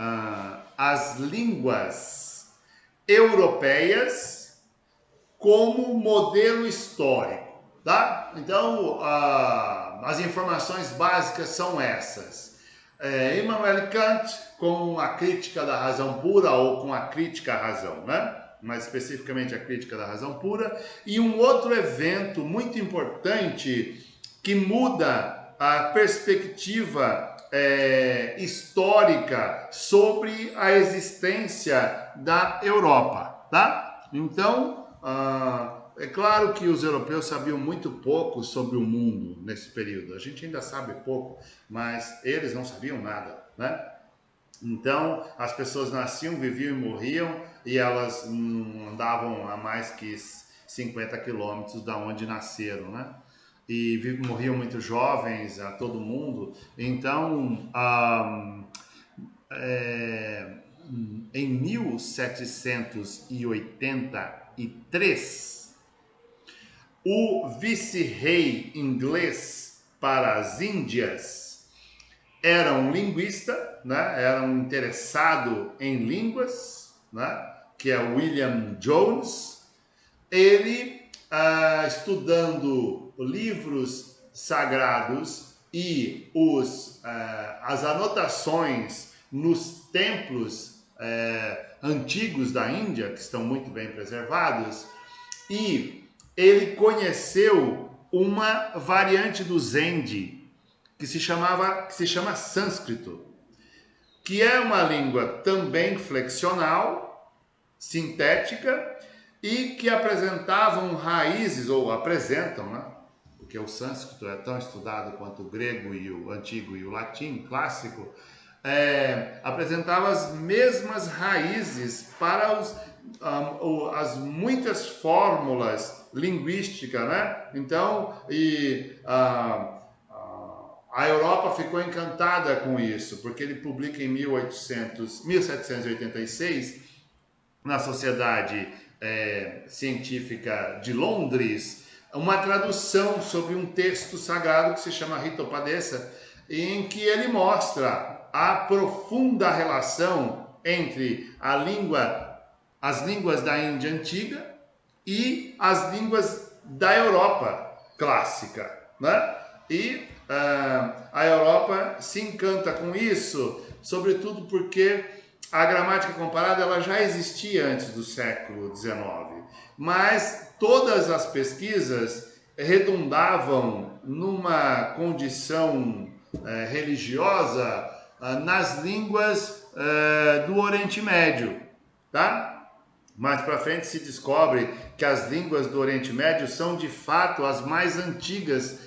as línguas europeias como modelo histórico, tá? Então as informações básicas são essas. Immanuel Kant com a crítica da razão pura ou com a crítica à razão, né? Mais especificamente a crítica da razão pura, e um outro evento muito importante que muda a perspectiva histórica sobre a existência da Europa, tá? Então, é claro que os europeus sabiam muito pouco sobre o mundo nesse período. A gente ainda sabe pouco, mas eles não sabiam nada, né? Então, as pessoas nasciam, viviam e morriam, e elas não andavam a mais que 50 quilômetros da onde nasceram, né? E morriam muito jovens, a todo mundo. Então, em 1783, o vice-rei inglês para as Índias era um linguista, né? Era um interessado em línguas, né? Que é William Jones. Ele, estudando livros sagrados e as anotações nos templos antigos da Índia, que estão muito bem preservados, e ele conheceu uma variante do Zendi, que se chama sânscrito, que é uma língua também flexional, sintética, e que apresentavam raízes, ou apresentam, né? Porque o sânscrito é tão estudado quanto o grego e o antigo e o latim clássico, apresentava as mesmas raízes para as muitas fórmulas linguísticas, né? Então, a Europa ficou encantada com isso, porque ele publica em 1786, na Sociedade Científica de Londres, uma tradução sobre um texto sagrado que se chama Hitopadesa, em que ele mostra a profunda relação entre as línguas da Índia antiga e as línguas da Europa clássica, né? E a Europa se encanta com isso, sobretudo porque a gramática comparada ela já existia antes do século XIX, mas todas as pesquisas redundavam numa condição religiosa nas línguas do Oriente Médio, tá? Mais para frente se descobre que as línguas do Oriente Médio são de fato as mais antigas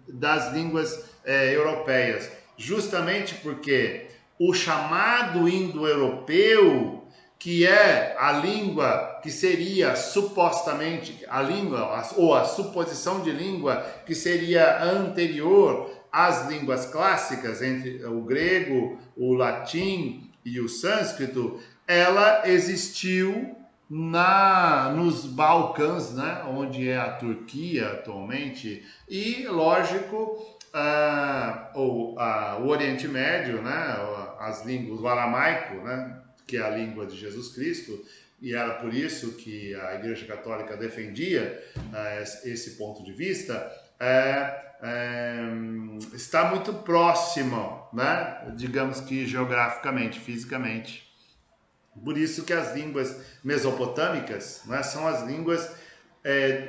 das línguas europeias, justamente porque o chamado indo-europeu, que é a língua que seria supostamente a língua, ou a suposição de língua que seria anterior às línguas clássicas, entre o grego, o latim e o sânscrito, ela existiu nos Balcãs, né, onde é a Turquia atualmente, e, lógico, o Oriente Médio, né, as línguas, o aramaico, né, que é a língua de Jesus Cristo, e era por isso que a Igreja Católica defendia esse ponto de vista, está muito próximo, né? Digamos que geograficamente, fisicamente. Por isso que as línguas mesopotâmicas, né, são as línguas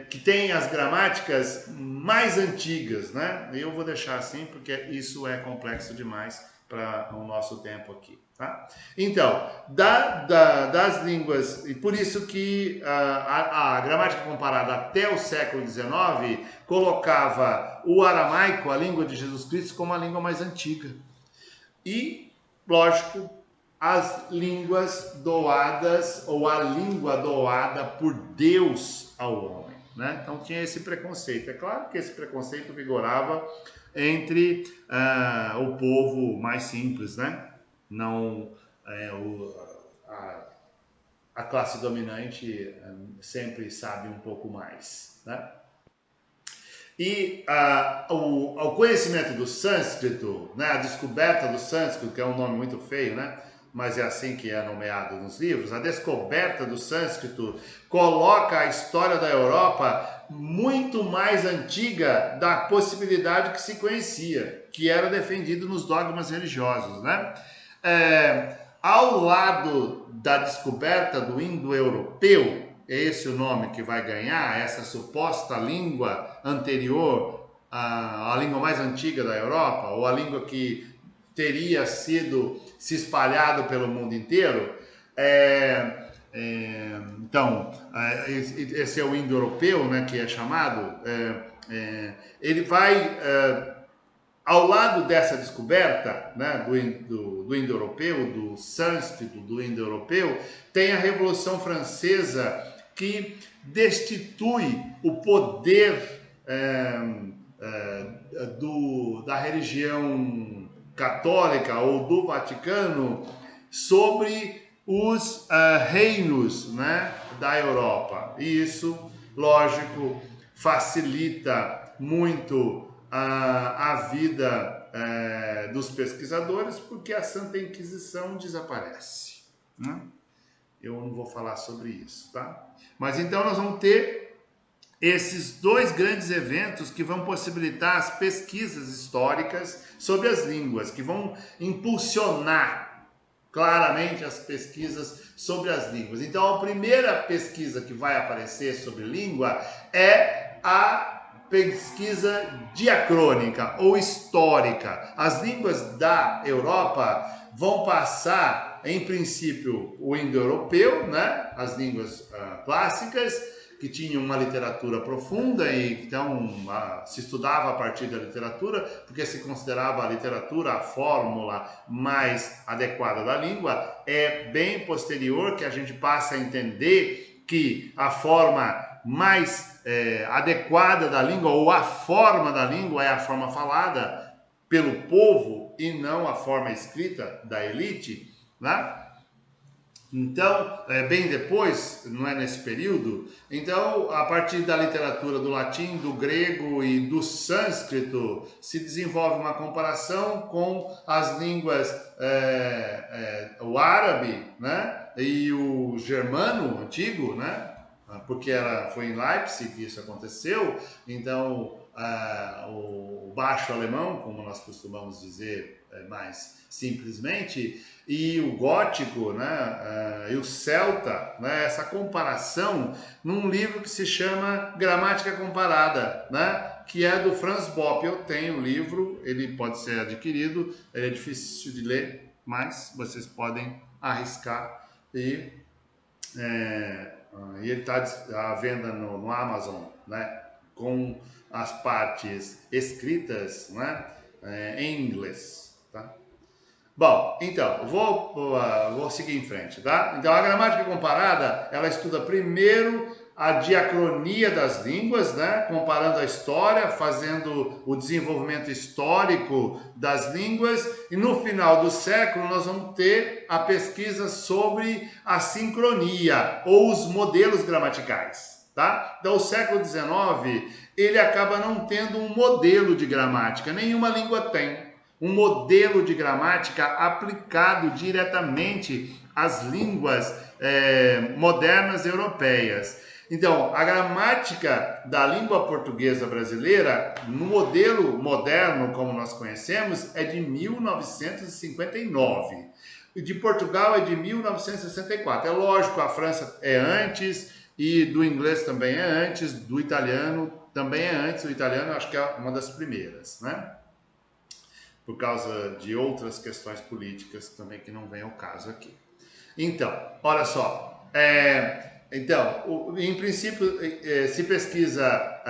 que têm as gramáticas mais antigas, né? Eu vou deixar assim porque isso é complexo demais para o nosso tempo aqui, tá? Então, das línguas, e por isso que a gramática comparada até o século XIX colocava o aramaico, a língua de Jesus Cristo, como a língua mais antiga. E, lógico, as línguas doadas, ou a língua doada por Deus ao homem, né? Então tinha esse preconceito. É claro que esse preconceito vigorava entre o povo mais simples, né? Não a classe dominante sempre sabe um pouco mais, né? E o conhecimento do sânscrito, né, a descoberta do sânscrito, que é um nome muito feio, né, mas é assim que é nomeado nos livros, a descoberta do sânscrito coloca a história da Europa muito mais antiga da possibilidade que se conhecia, que era defendido nos dogmas religiosos, né? Ao lado da descoberta do indo-europeu, é esse o nome que vai ganhar, essa suposta língua anterior, a língua mais antiga da Europa, ou a língua que teria sido se espalhado pelo mundo inteiro. Então, esse é o indo-europeu, né, que é chamado. Ele vai, ao lado dessa descoberta, né, do indo-europeu, do sânscrito do indo-europeu, tem a Revolução Francesa, que destitui o poder da religião católica ou do Vaticano sobre os reinos, né, da Europa. E isso, lógico, facilita muito a vida dos pesquisadores, porque a Santa Inquisição desaparece, né? Eu não vou falar sobre isso, tá? Mas então nós vamos ter esses dois grandes eventos que vão possibilitar as pesquisas históricas sobre as línguas, que vão impulsionar claramente as pesquisas sobre as línguas. Então a primeira pesquisa que vai aparecer sobre língua é a pesquisa diacrônica ou histórica. As línguas da Europa vão passar, em princípio, o indo-europeu, né? As línguas clássicas, que tinham uma literatura profunda e então se estudava a partir da literatura, porque se considerava a literatura a fórmula mais adequada da língua. É bem posterior que a gente passa a entender que a forma mais adequada da língua, ou a forma da língua, é a forma falada pelo povo e não a forma escrita da elite, né? Então, bem depois, não é nesse período, então a partir da literatura do latim, do grego e do sânscrito se desenvolve uma comparação com as línguas, o árabe, né, e o germano antigo, né, porque foi em Leipzig que isso aconteceu. Então o baixo alemão, como nós costumamos dizer mais simplesmente, e o gótico, né, e o celta, né, essa comparação num livro que se chama Gramática Comparada, né, que é do Franz Bopp. Eu tenho o livro, ele pode ser adquirido, ele é difícil de ler, mas vocês podem arriscar e ele está à venda no Amazon, né, com as partes escritas, né, em inglês, tá? Bom, então, vou seguir em frente, tá? Então, a gramática comparada, ela estuda primeiro a diacronia das línguas, né? Comparando a história, fazendo o desenvolvimento histórico das línguas, e no final do século nós vamos ter a pesquisa sobre a sincronia, ou os modelos gramaticais, tá? Então, o século XIX, ele acaba não tendo um modelo de gramática, nenhuma língua tem um modelo de gramática aplicado diretamente às línguas modernas europeias. Então, a gramática da língua portuguesa brasileira, no modelo moderno como nós conhecemos, é de 1959. De Portugal é de 1964. É lógico, a França é antes, e do inglês também é antes, do italiano também é antes. O italiano acho que é uma das primeiras, né? Por causa de outras questões políticas também que não vem ao caso aqui. Então, olha só. Então, em princípio, se pesquisa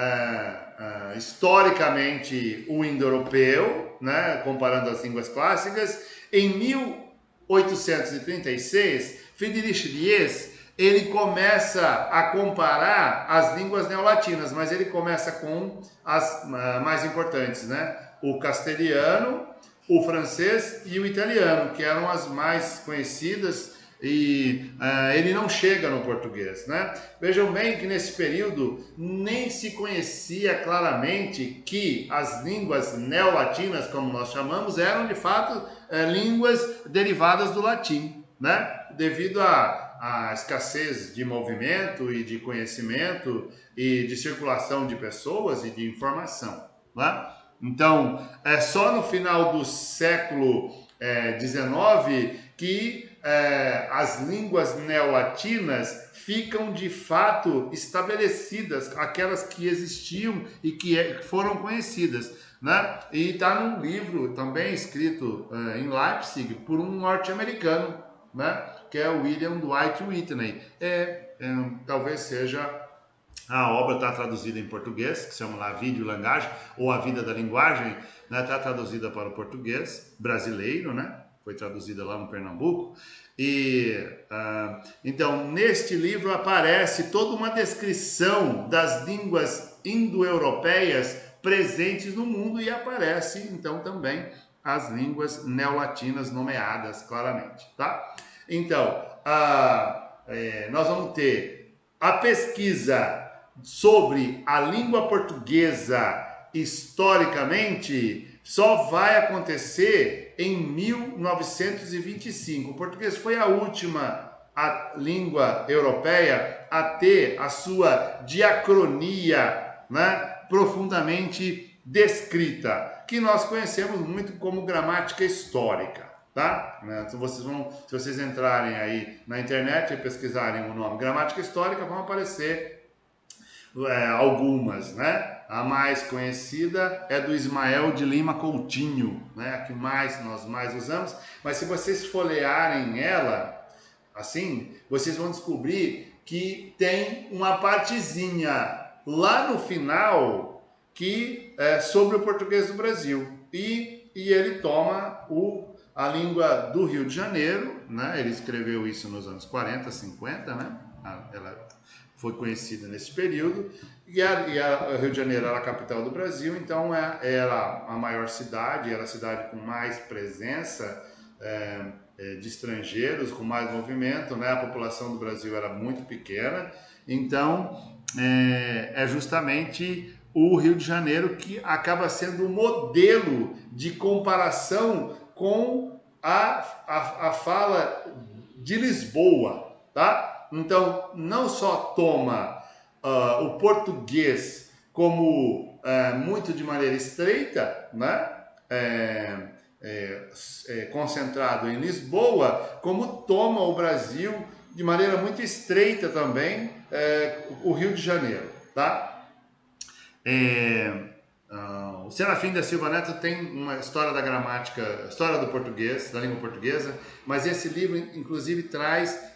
historicamente o indo-europeu, né, comparando as línguas clássicas. Em 1836, Friedrich Ries, ele começa a comparar as línguas neolatinas, mas ele começa com as mais importantes, né? O castelhano, o francês e o italiano, que eram as mais conhecidas, e ele não chega no português, né? Vejam bem que nesse período nem se conhecia claramente que as línguas neolatinas, como nós chamamos, eram de fato línguas derivadas do latim, né? Devido à escassez de movimento e de conhecimento e de circulação de pessoas e de informação, né? Então, é só no final do século XIX que as línguas neolatinas ficam de fato estabelecidas, aquelas que existiam e que foram conhecidas, né? E está num livro também escrito em Leipzig por um norte-americano, né? Que é o William Dwight Whitney. Talvez seja a obra, está traduzida em português, que se chama lá Videolangagem, ou A Vida da Linguagem, né? Está traduzida para o português brasileiro, né? Foi traduzida lá no Pernambuco. Então, neste livro aparece toda uma descrição das línguas indo-europeias presentes no mundo e aparece, então, também as línguas neolatinas nomeadas claramente, tá? Então, nós vamos ter a pesquisa sobre a língua portuguesa historicamente só vai acontecer em 1925. O português foi a última língua europeia a ter a sua diacronia, né, profundamente descrita, que nós conhecemos muito como gramática histórica, tá? Se vocês entrarem aí na internet e pesquisarem o nome gramática histórica, vão aparecer algumas, né? A mais conhecida é do Ismael de Lima Coutinho, né? A que nós mais usamos. Mas se vocês folhearem ela, assim, vocês vão descobrir que tem uma partezinha lá no final que é sobre o português do Brasil. E ele toma a língua do Rio de Janeiro, né? Ele escreveu isso nos anos 40, 50, né? Ela foi conhecida nesse período, e o Rio de Janeiro era a capital do Brasil, então era a maior cidade, era a cidade com mais presença de estrangeiros, com mais movimento, né? A população do Brasil era muito pequena, então é justamente o Rio de Janeiro que acaba sendo o modelo de comparação com a fala de Lisboa, tá? Então, não só toma o português como muito de maneira estreita, né? Concentrado em Lisboa, como toma o Brasil de maneira muito estreita também, o Rio de Janeiro, tá? O Serafim da Silva Neto tem uma história da gramática, história do português, da língua portuguesa, mas esse livro, inclusive, traz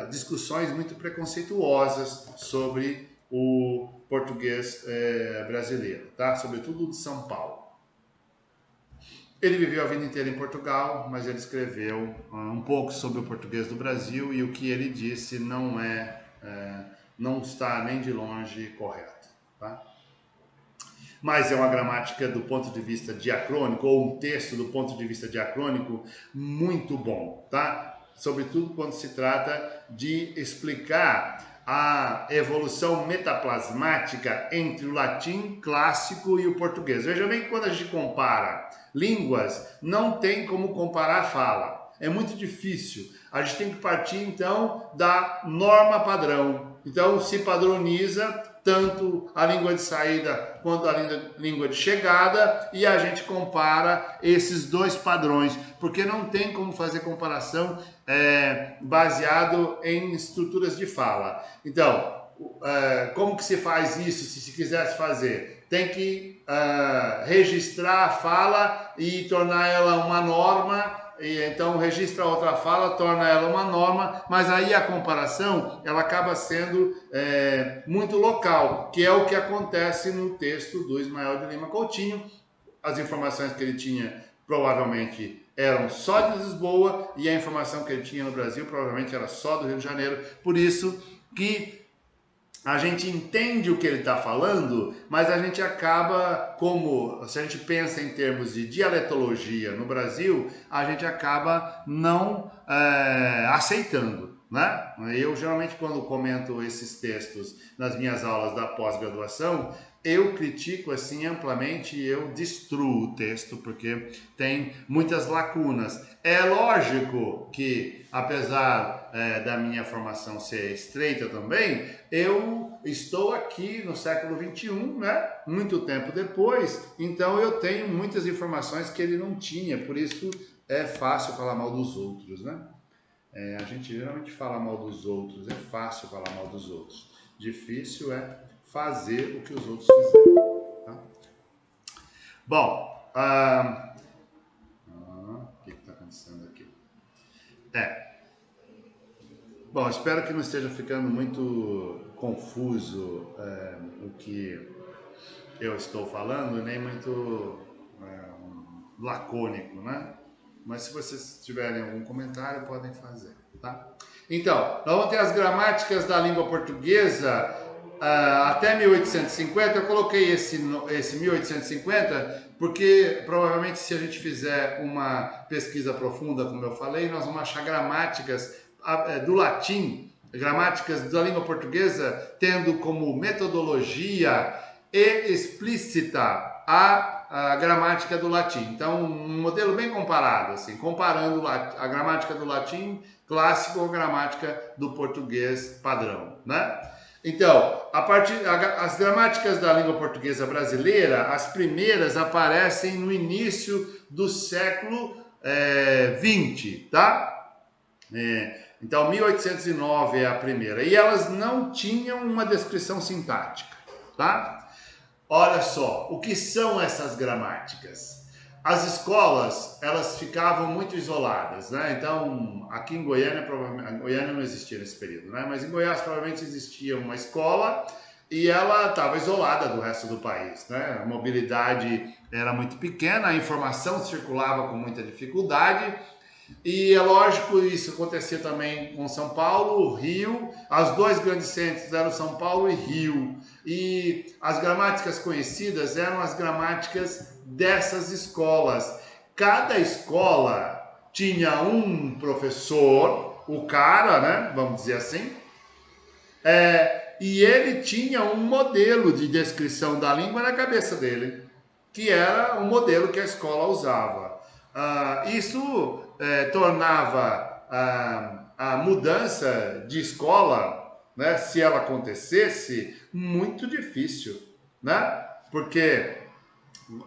discussões muito preconceituosas sobre o português brasileiro, tá? Sobretudo de São Paulo. Ele viveu a vida inteira em Portugal, mas ele escreveu um pouco sobre o português do Brasil e o que ele disse não está nem de longe correto, tá? Mas é uma gramática do ponto de vista diacrônico, ou um texto do ponto de vista diacrônico muito bom, tá? Sobretudo quando se trata de explicar a evolução metaplasmática entre o latim clássico e o português. Veja bem que quando a gente compara línguas, não tem como comparar a fala. É muito difícil. A gente tem que partir, então, da norma padrão. Então, se padroniza tanto a língua de saída quanto a língua de chegada e a gente compara esses dois padrões, porque não tem como fazer comparação baseado em estruturas de fala. Então, como que se faz isso se quisesse fazer? Tem que registrar a fala e tornar ela uma norma. E então registra outra fala, torna ela uma norma, mas aí a comparação ela acaba sendo muito local, que é o que acontece no texto do Ismael de Lima Coutinho. As informações que ele tinha provavelmente eram só de Lisboa e a informação que ele tinha no Brasil provavelmente era só do Rio de Janeiro, por isso que a gente entende o que ele está falando, mas a gente acaba, se a gente pensa em termos de dialetologia no Brasil, a gente acaba não aceitando, né? Eu geralmente quando comento esses textos nas minhas aulas da pós-graduação, eu critico assim amplamente e eu destruo o texto porque tem muitas lacunas. É lógico que, apesar da minha formação ser estreita também, eu estou aqui no século XXI, né? Muito tempo depois, então eu tenho muitas informações que ele não tinha, por isso é fácil falar mal dos outros, né? A gente geralmente fala mal dos outros, é fácil falar mal dos outros. Difícil é fazer o que os outros fizeram. Tá? Bom, o que está acontecendo aqui? Bom, espero que não esteja ficando muito confuso o que eu estou falando, nem muito lacônico, né? Mas se vocês tiverem algum comentário, podem fazer, tá? Então, nós vamos ter as gramáticas da língua portuguesa até 1850. Eu coloquei esse 1850 porque provavelmente se a gente fizer uma pesquisa profunda, como eu falei, nós vamos achar gramáticas do latim, gramáticas da língua portuguesa, tendo como metodologia explícita a gramática do latim. Então, um modelo bem comparado, assim, comparando a gramática do latim clássico com a gramática do português padrão, né? Então, as gramáticas da língua portuguesa brasileira, as primeiras aparecem no início do século XX, tá? Então, 1809 é a primeira. E elas não tinham uma descrição sintática, tá? Olha só, o que são essas gramáticas? As escolas, elas ficavam muito isoladas, né? Então, aqui em Goiânia, provavelmente, Goiânia não existia nesse período, né? Mas em Goiás provavelmente existia uma escola e ela estava isolada do resto do país, né? A mobilidade era muito pequena, a informação circulava com muita dificuldade. E é lógico, isso acontecia também com São Paulo, Rio. Os dois grandes centros eram São Paulo e Rio. E as gramáticas conhecidas eram as gramáticas dessas escolas. Cada escola tinha um professor, o cara, né, vamos dizer assim, e ele tinha um modelo de descrição da língua na cabeça dele, que era o modelo que a escola usava. Isso tornava a mudança de escola, né, se ela acontecesse, muito difícil, né? Porque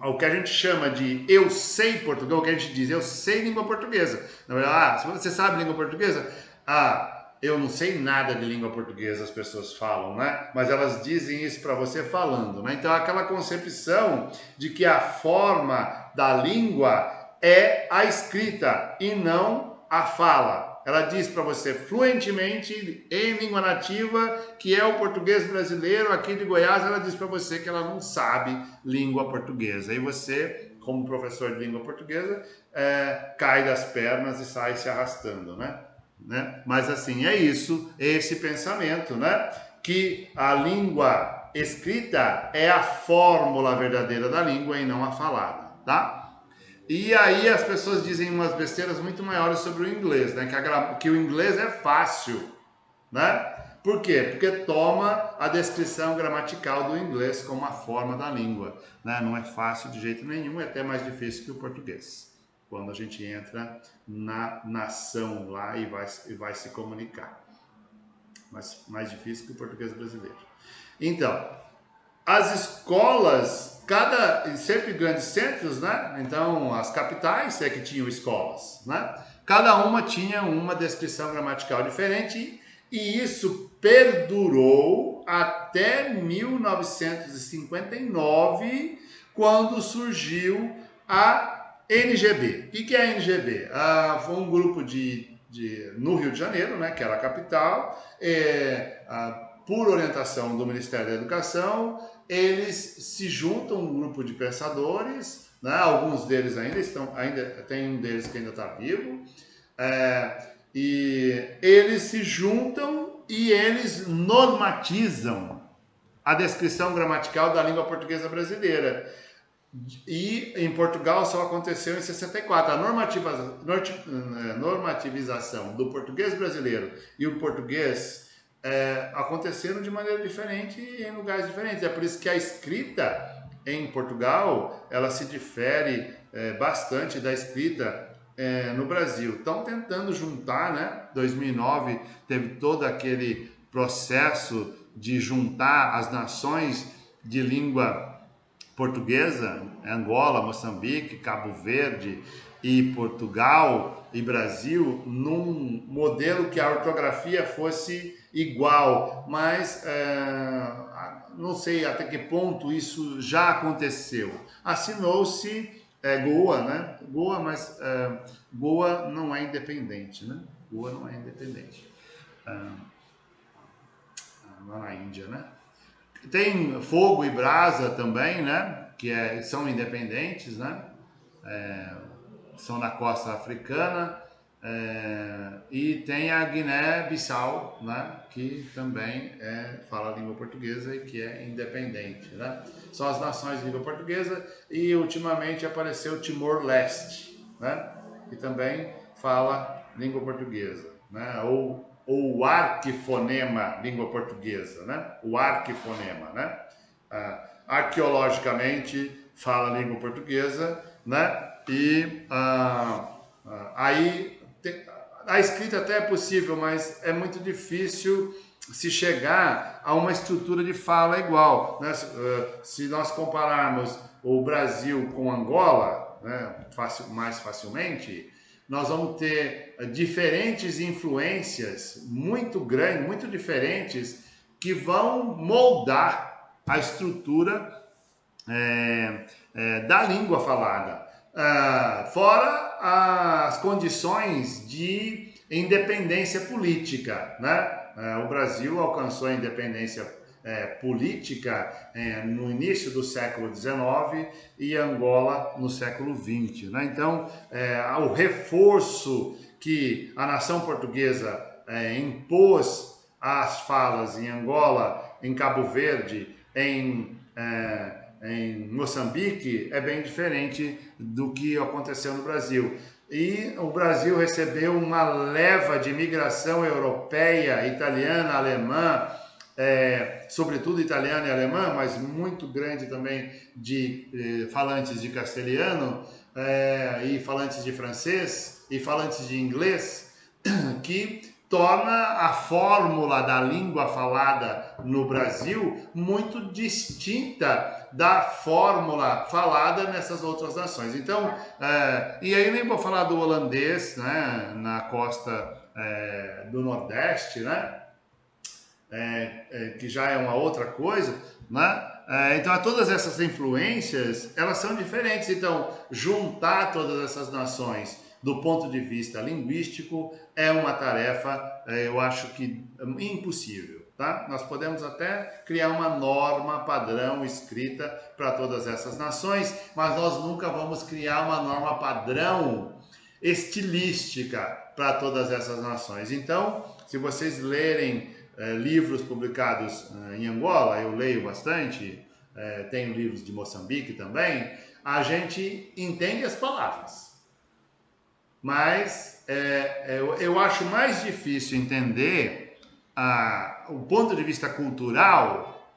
o que a gente chama de eu sei português, o que a gente diz, eu sei língua portuguesa. Na verdade, você sabe língua portuguesa? Eu não sei nada de língua portuguesa, as pessoas falam, né? Mas elas dizem isso para você falando, né? Então, aquela concepção de que a forma da língua é a escrita e não a fala. Ela diz para você fluentemente, em língua nativa, que é o português brasileiro. Aqui de Goiás, ela diz para você que ela não sabe língua portuguesa. E você, como professor de língua portuguesa, cai das pernas e sai se arrastando, né? Mas assim, é isso, esse pensamento, né? Que a língua escrita é a fórmula verdadeira da língua e não a falada, tá? E aí as pessoas dizem umas besteiras muito maiores sobre o inglês, né? Que o inglês é fácil, né? Por quê? Porque toma a descrição gramatical do inglês como a forma da língua, né? Não é fácil de jeito nenhum, é até mais difícil que o português. quando a gente entra na nação lá e vai se comunicar. Mas mais difícil que o português brasileiro. Então, as escolas, sempre grandes centros, né? Então, as capitais é que tinham escolas, né? Cada uma tinha uma descrição gramatical diferente e isso perdurou até 1959, quando surgiu a NGB. O que é a NGB? Foi um grupo no Rio de Janeiro, né, que era a capital, por orientação do Ministério da Educação, eles se juntam, um grupo de pensadores, né, alguns deles tem um deles que ainda está vivo, e eles se juntam e eles normatizam a descrição gramatical da língua portuguesa brasileira. E em Portugal só aconteceu em 64. A normativização do português brasileiro e o português aconteceram de maneira diferente em lugares diferentes. É por isso que a escrita em Portugal ela se difere bastante da escrita no Brasil. Estão tentando juntar, né? 2009 teve todo aquele processo de juntar as nações de língua portuguesa, Angola, Moçambique, Cabo Verde e Portugal e Brasil, num modelo que a ortografia fosse igual, mas não sei até que ponto isso já aconteceu. Assinou-se Goa, né? Goa, mas Goa não é independente, né? Goa não é independente. Lá na Índia, né? Tem Fogo e Brasa também, né? Que são independentes, né? São na costa africana. E tem a Guiné-Bissau, né? Que também fala a língua portuguesa e que é independente, né? São as nações de língua portuguesa e ultimamente apareceu Timor-Leste, né? Que também fala língua portuguesa, né? Ou o arquifonema língua portuguesa, né? O arquifonema, né? Arqueologicamente fala língua portuguesa, né? E aí a escrita até é possível, mas é muito difícil se chegar a uma estrutura de fala igual, né? Se nós compararmos o Brasil com Angola, né, mais facilmente, nós vamos ter diferentes influências muito grandes, muito diferentes, que vão moldar a estrutura da língua falada. Fora as condições de independência política, né? O Brasil alcançou a independência política no início do século XIX e Angola no século XX, né? Então, o reforço que a nação portuguesa impôs às falas em Angola, em Cabo Verde, em Moçambique, é bem diferente do que aconteceu no Brasil. E o Brasil recebeu uma leva de imigração europeia, italiana, alemã, sobretudo italiana e alemã, mas muito grande também de falantes de castelhano, e falantes de francês, e falantes de inglês, que torna a fórmula da língua falada no Brasil muito distinta da fórmula falada nessas outras nações. Então, e aí nem vou falar do holandês, né, na costa do Nordeste, né, que já é uma outra coisa, né? Então, todas essas influências, elas são diferentes. Então, juntar todas essas nações do ponto de vista linguístico é uma tarefa, eu acho que impossível, tá? Nós podemos até criar uma norma padrão escrita para todas essas nações, mas nós nunca vamos criar uma norma padrão estilística para todas essas nações. Então, se vocês lerem livros publicados em Angola, eu leio bastante, tenho livros de Moçambique também, a gente entende as palavras. Mas eu acho mais difícil entender o ponto de vista cultural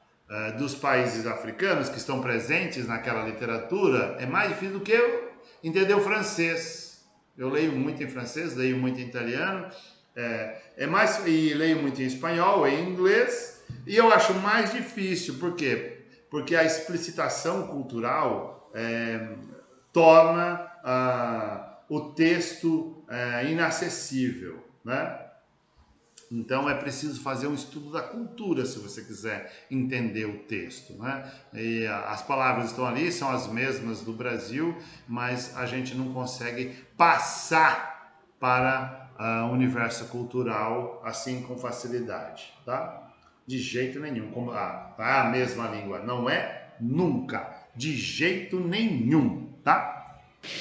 dos países africanos que estão presentes naquela literatura, é mais difícil do que entender o francês. Eu leio muito em francês, leio muito em italiano, e leio muito em espanhol, em inglês, e eu acho mais difícil. Por quê? Porque a explicitação cultural torna o texto inacessível, né? Então é preciso fazer um estudo da cultura se você quiser entender o texto, né? E as palavras estão ali, são as mesmas do Brasil, mas a gente não consegue passar para o universo cultural assim com facilidade, tá? De jeito nenhum. Como a mesma língua, não é nunca, de jeito nenhum, tá?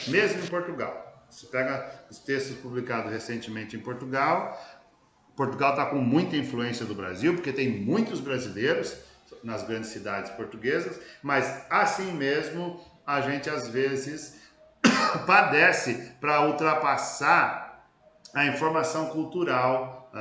Mesmo em Portugal. Você pega os textos publicados recentemente em Portugal. Portugal está com muita influência do Brasil, porque tem muitos brasileiros nas grandes cidades portuguesas, mas assim mesmo a gente às vezes padece para ultrapassar a informação cultural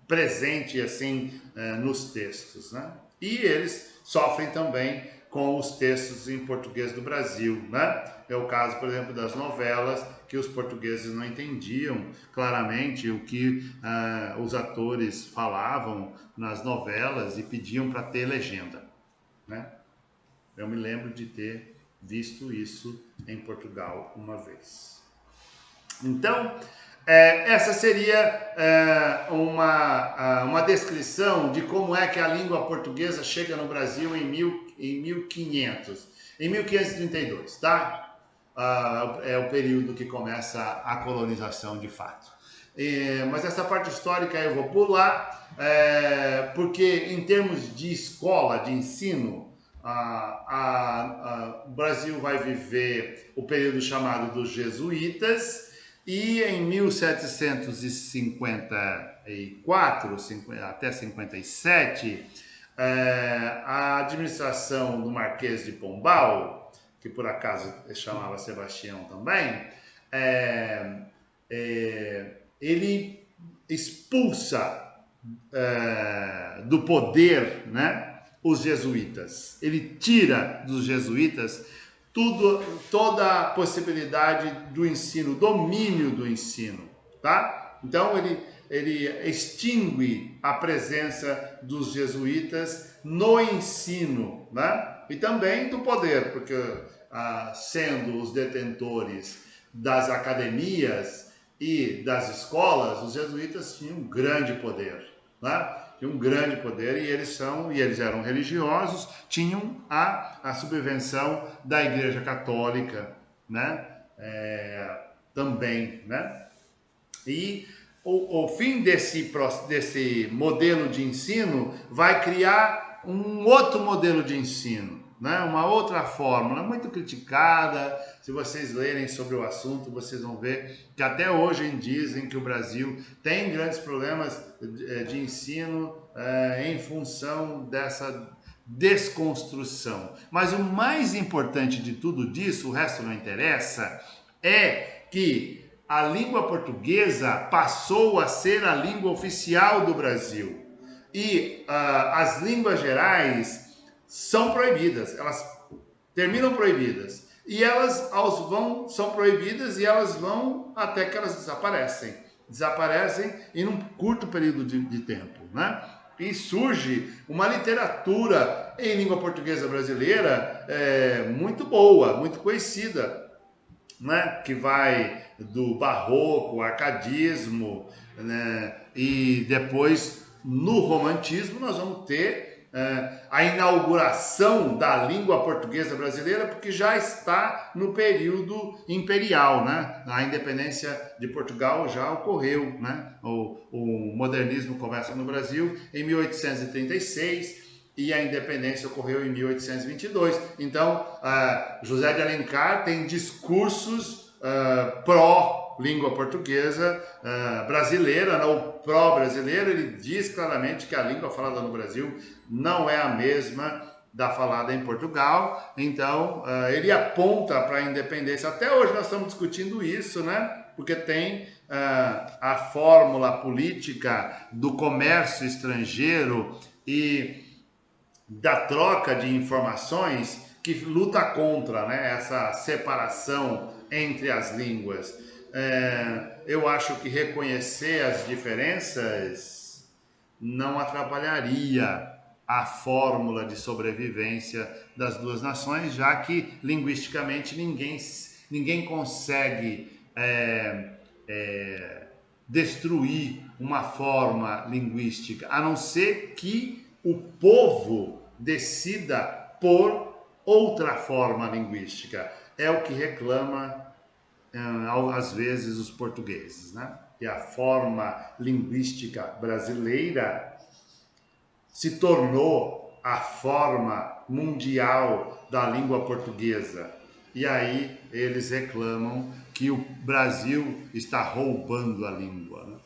presente assim nos textos, né? E eles sofrem também com os textos em português do Brasil, né? É o caso, por exemplo, das novelas, que os portugueses não entendiam claramente o que os atores falavam nas novelas e pediam para ter legenda, né? Eu me lembro de ter visto isso em Portugal uma vez. Então, essa seria uma descrição de como é que a língua portuguesa chega no Brasil em 1532, tá? É o período que começa a colonização de fato. Mas essa parte histórica eu vou pular, porque em termos de escola, de ensino, o Brasil vai viver o período chamado dos jesuítas, e em 1754 até 57, a administração do Marquês de Pombal, que por acaso chamava Sebastião também, ele expulsa do poder, né, os jesuítas. Ele tira dos jesuítas toda a possibilidade do ensino, domínio do ensino, tá? Então ele extingue a presença dos jesuítas no ensino, né? E também do poder, porque sendo os detentores das academias e das escolas, os jesuítas tinham um grande poder, né? Tinham um grande poder, e eles eram religiosos, tinham a subvenção da Igreja Católica, né? Também, né? E o fim desse modelo de ensino vai criar um outro modelo de ensino, né? Uma outra fórmula muito criticada. Se vocês lerem sobre o assunto, vocês vão ver que até hoje dizem que o Brasil tem grandes problemas de ensino em função dessa desconstrução. Mas o mais importante de tudo disso, o resto não interessa, é que a língua portuguesa passou a ser a língua oficial do Brasil. E as línguas gerais são proibidas, elas terminam proibidas. E elas são proibidas, e elas vão até que elas desaparecem em um curto período de tempo, né? E surge uma literatura em língua portuguesa brasileira muito boa, muito conhecida, né? Que vai do barroco, arcadismo, né? E depois no romantismo nós vamos ter a inauguração da língua portuguesa brasileira, porque já está no período imperial, né? A independência de Portugal já ocorreu, né? O modernismo começa no Brasil em 1836 e a independência ocorreu em 1822. Então, José de Alencar tem discursos pró-língua portuguesa brasileira, ou pró-brasileira. Ele diz claramente que a língua falada no Brasil não é a mesma da falada em Portugal. Então, ele aponta para a independência. Até hoje nós estamos discutindo isso, né? Porque tem a fórmula política do comércio estrangeiro e da troca de informações que luta contra, né, essa separação entre as línguas. Eu acho que reconhecer as diferenças não atrapalharia a fórmula de sobrevivência das duas nações, já que linguisticamente ninguém consegue destruir uma forma linguística, a não ser que o povo decida por outra forma linguística. É o que reclama às vezes os portugueses, né? E a forma linguística brasileira se tornou a forma mundial da língua portuguesa. E aí eles reclamam que o Brasil está roubando a língua, né?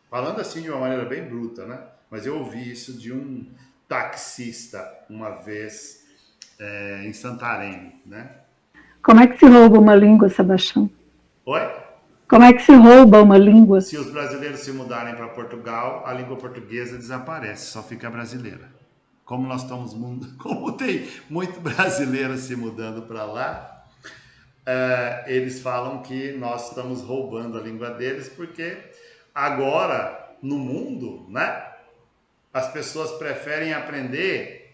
Falando assim de uma maneira bem bruta, né? Mas eu ouvi isso de um taxista uma vez em Santarém, né? Como é que se rouba uma língua, Sebastião? Oi? Como é que se rouba uma língua? Se os brasileiros se mudarem para Portugal, a língua portuguesa desaparece, só fica a brasileira. Como nós estamos, como tem muito brasileiro se mudando para lá, eles falam que nós estamos roubando a língua deles, porque agora no mundo, né, as pessoas preferem aprender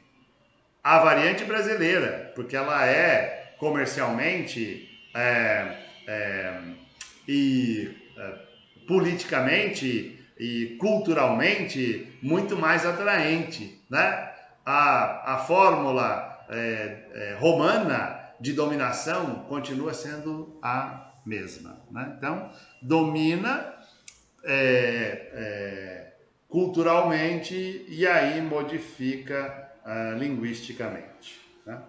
a variante brasileira, porque ela é comercialmente e politicamente e culturalmente muito mais atraente, né? A fórmula romana de dominação continua sendo a mesma, né? Então, domina culturalmente e aí modifica linguisticamente, né?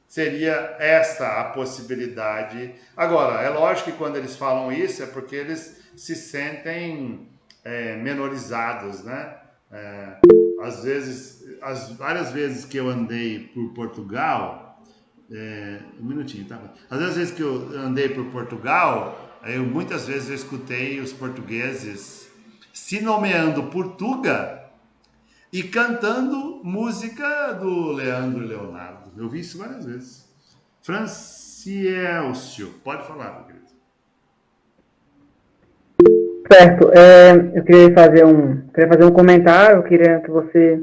Seria esta a possibilidade. Agora, é lógico que quando eles falam isso é porque eles se sentem menorizados, né? Às vezes, várias vezes que eu andei por Portugal, um minutinho, tá? Às vezes que eu andei por Portugal, muitas vezes eu escutei os portugueses se nomeando Portuga e cantando música do Leandro e Leonardo. Eu vi isso várias vezes. Francielcio, pode falar, meu querido. Certo, eu queria fazer um comentário, eu queria que você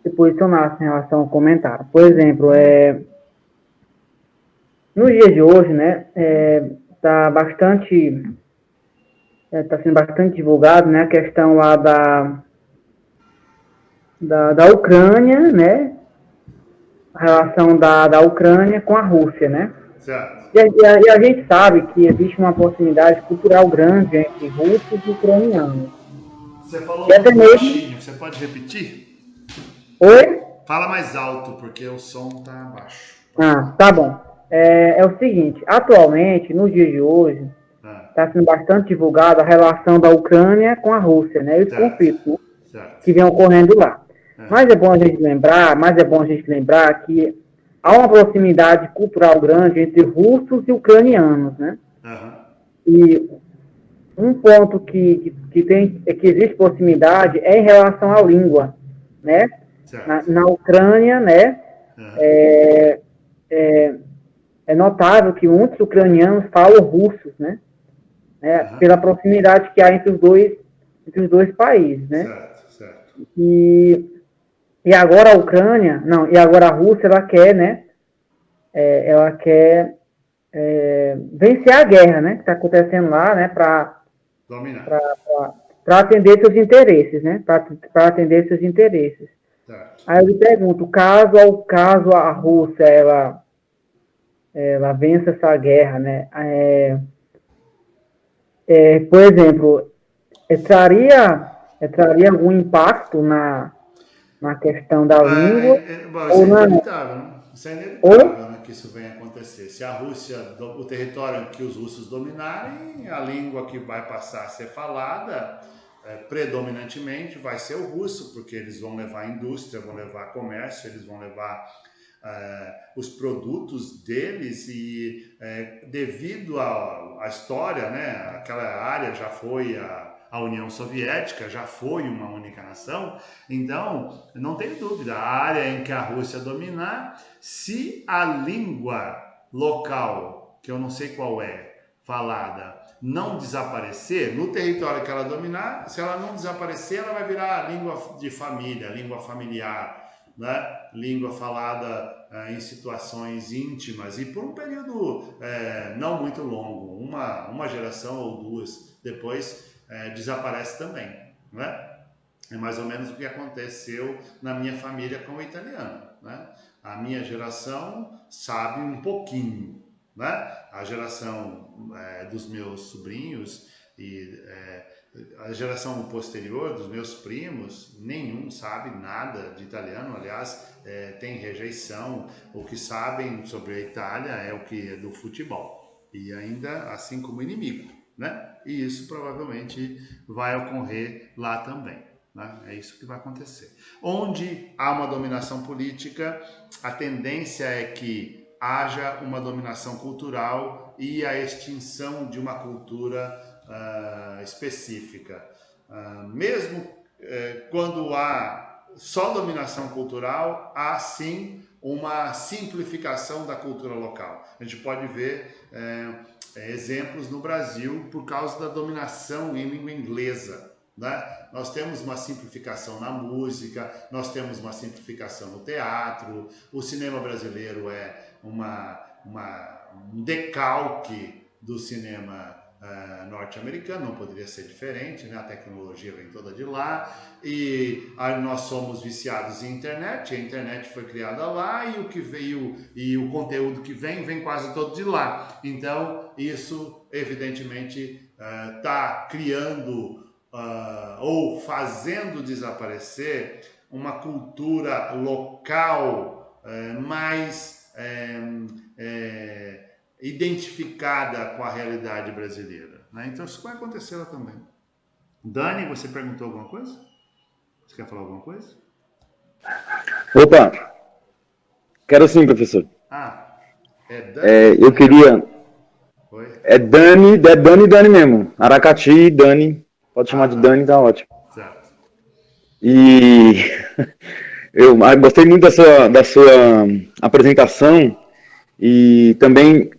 se posicionasse em relação ao comentário. Por exemplo, nos dias de hoje, né, está sendo bastante divulgado, né, a questão lá da Ucrânia, né, a relação da Ucrânia com a Rússia, né? Certo. E a gente sabe que existe uma proximidade cultural grande entre russos e ucranianos. Você falou muito baixinho, você pode repetir? Oi? Fala mais alto, porque o som tá baixo. Tá bom. É o seguinte, atualmente, nos dias de hoje, está sendo bastante divulgada a relação da Ucrânia com a Rússia, né? Os conflitos que vem ocorrendo lá. Mas é bom a gente lembrar que há uma proximidade cultural grande entre russos e ucranianos, né? E um ponto que existe proximidade é em relação à língua, né? Na Ucrânia, né? É notável que muitos ucranianos falam russo, né? Pela proximidade que há entre os dois países, né? Certo. E agora a Ucrânia, e agora a Rússia, ela quer, né? Ela quer vencer a guerra, né? Que está acontecendo lá, né? Para atender seus interesses, né? Para atender seus interesses. Aí eu lhe pergunto, caso a Rússia ela vença essa guerra, né? Por exemplo, traria algum impacto na questão da língua? Isso é inevitável, né? Isso é inevitável, né, que isso venha acontecer. Se a Rússia, o território que os russos dominarem, a língua que vai passar a ser falada predominantemente vai ser o russo, porque eles vão levar indústria, vão levar comércio, eles vão levar os produtos deles e devido à história, né, aquela área já foi a União Soviética, já foi uma única nação, então não tem dúvida, a área em que a Rússia dominar, se a língua local, que eu não sei qual é, falada, não desaparecer, no território que ela dominar, se ela não desaparecer, ela vai virar língua de família, língua familiar, né? Língua falada em situações íntimas e por um período não muito longo, uma geração ou duas, depois desaparece também, né? É mais ou menos o que aconteceu na minha família com o italiano, né? A minha geração sabe um pouquinho, né? A geração dos meus sobrinhos e a geração posterior dos meus primos, nenhum sabe nada de italiano, aliás, tem rejeição. O que sabem sobre a Itália é o que é do futebol, e ainda assim como inimigo, né? E isso provavelmente vai ocorrer lá também, né? É isso que vai acontecer. Onde há uma dominação política, a tendência é que haja uma dominação cultural e a extinção de uma cultura específica. Mesmo quando há só dominação cultural, há sim uma simplificação da cultura local. A gente pode ver exemplos no Brasil por causa da dominação em língua inglesa, né? Nós temos uma simplificação na música, nós temos uma simplificação no teatro, o cinema brasileiro é um decalque do cinema norte-americano, não poderia ser diferente, né? A tecnologia vem toda de lá e aí nós somos viciados em internet, a internet foi criada lá e o que veio e o conteúdo que vem quase todo de lá. Então isso evidentemente está criando ou fazendo desaparecer uma cultura local mais identificada com a realidade brasileira, né? Então isso vai acontecer lá também. Dani, você perguntou alguma coisa? Você quer falar alguma coisa? Opa, quero sim, professor. É Dani? Eu queria... Oi? É Dani mesmo. Aracati, Dani. Pode chamar de Dani, tá ótimo. Certo. E eu gostei muito da sua apresentação e também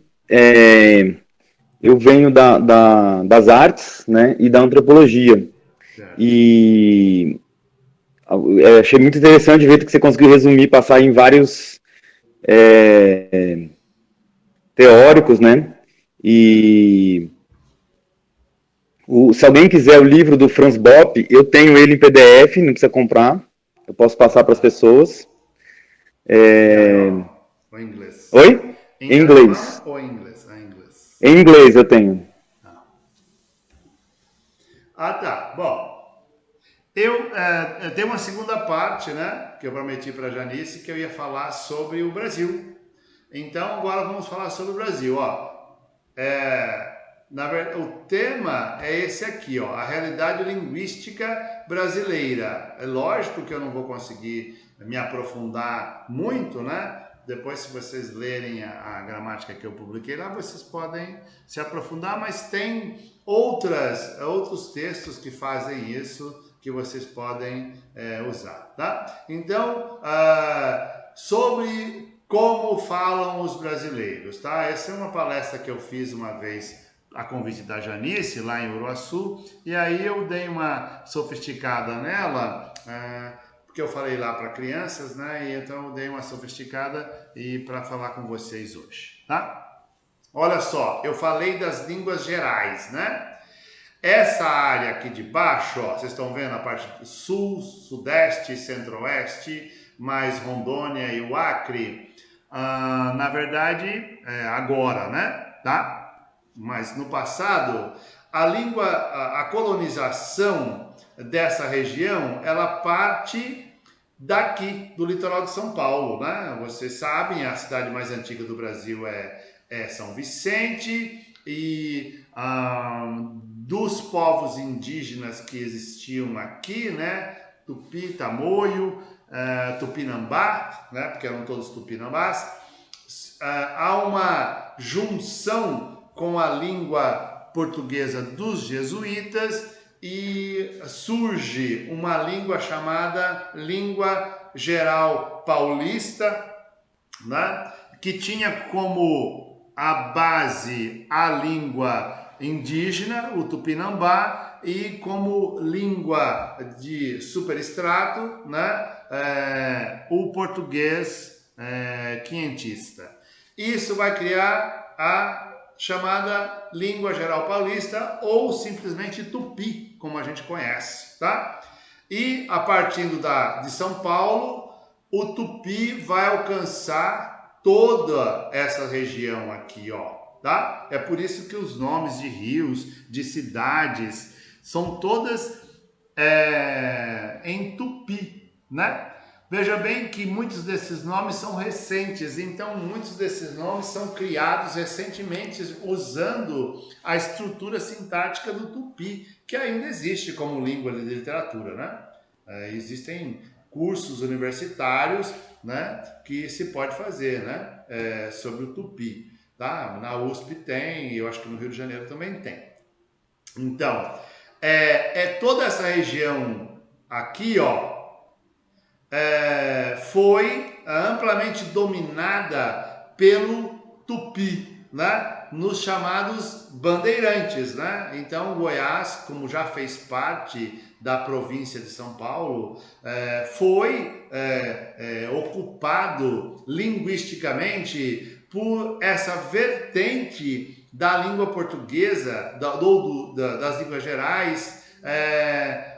eu venho das artes, né, e da antropologia. Certo. E achei muito interessante o jeito que você conseguiu resumir, passar em vários teóricos, né? E se alguém quiser o livro do Franz Bopp, eu tenho ele em PDF, não precisa comprar. Eu posso passar para as pessoas. Ou em inglês? Oi? Em inglês. Ou em inglês? Em inglês. Em inglês eu tenho. Tá. Bom, eu tenho uma segunda parte, né? Que eu prometi para a Janice, que eu ia falar sobre o Brasil. Então, agora vamos falar sobre o Brasil. Na verdade, o tema é esse aqui, a realidade linguística brasileira. É lógico que eu não vou conseguir me aprofundar muito, né? Depois, se vocês lerem a gramática que eu publiquei lá, vocês podem se aprofundar, mas tem outros textos que fazem isso que vocês podem usar, tá? Então, sobre como falam os brasileiros, tá? Essa é uma palestra que eu fiz uma vez a convite da Janice, lá em Uruaçu, e aí eu dei uma sofisticada nela, porque eu falei lá para crianças, né? E então eu dei uma sofisticada para falar com vocês hoje, tá? Olha só, eu falei das línguas gerais, né? Essa área aqui de baixo, vocês estão vendo a parte do sul, sudeste, centro-oeste, mais Rondônia e o Acre, na verdade, agora, né? Tá? Mas no passado, a colonização dessa região, ela parte daqui, do litoral de São Paulo, né? Vocês sabem, a cidade mais antiga do Brasil é São Vicente, e dos povos indígenas que existiam aqui, né? Tupi, Tamoio, Tupinambá, né? Porque eram todos tupinambás, há uma junção com a língua portuguesa dos jesuítas e surge uma língua chamada Língua Geral Paulista, né? Que tinha como a base a língua indígena, o tupinambá, e como língua de superestrato, né? O português quinhentista. Isso vai criar a chamada Língua Geral Paulista ou simplesmente Tupi, como a gente conhece, tá? E a partir de São Paulo, o Tupi vai alcançar toda essa região aqui, ó, tá? É por isso que os nomes de rios, de cidades, são todas em Tupi, né? Veja bem que muitos desses nomes são recentes, então muitos desses nomes são criados recentemente usando a estrutura sintática do Tupi, que ainda existe como língua de literatura, né? Existem cursos universitários, né, que se pode fazer, né, sobre o Tupi, tá? Na USP tem, eu acho que no Rio de Janeiro também tem. Então, toda essa região aqui, ó, foi amplamente dominada pelo Tupi, né? Nos chamados bandeirantes, né? Então, Goiás, como já fez parte da província de São Paulo, foi ocupado linguisticamente por essa vertente da língua portuguesa, das línguas gerais,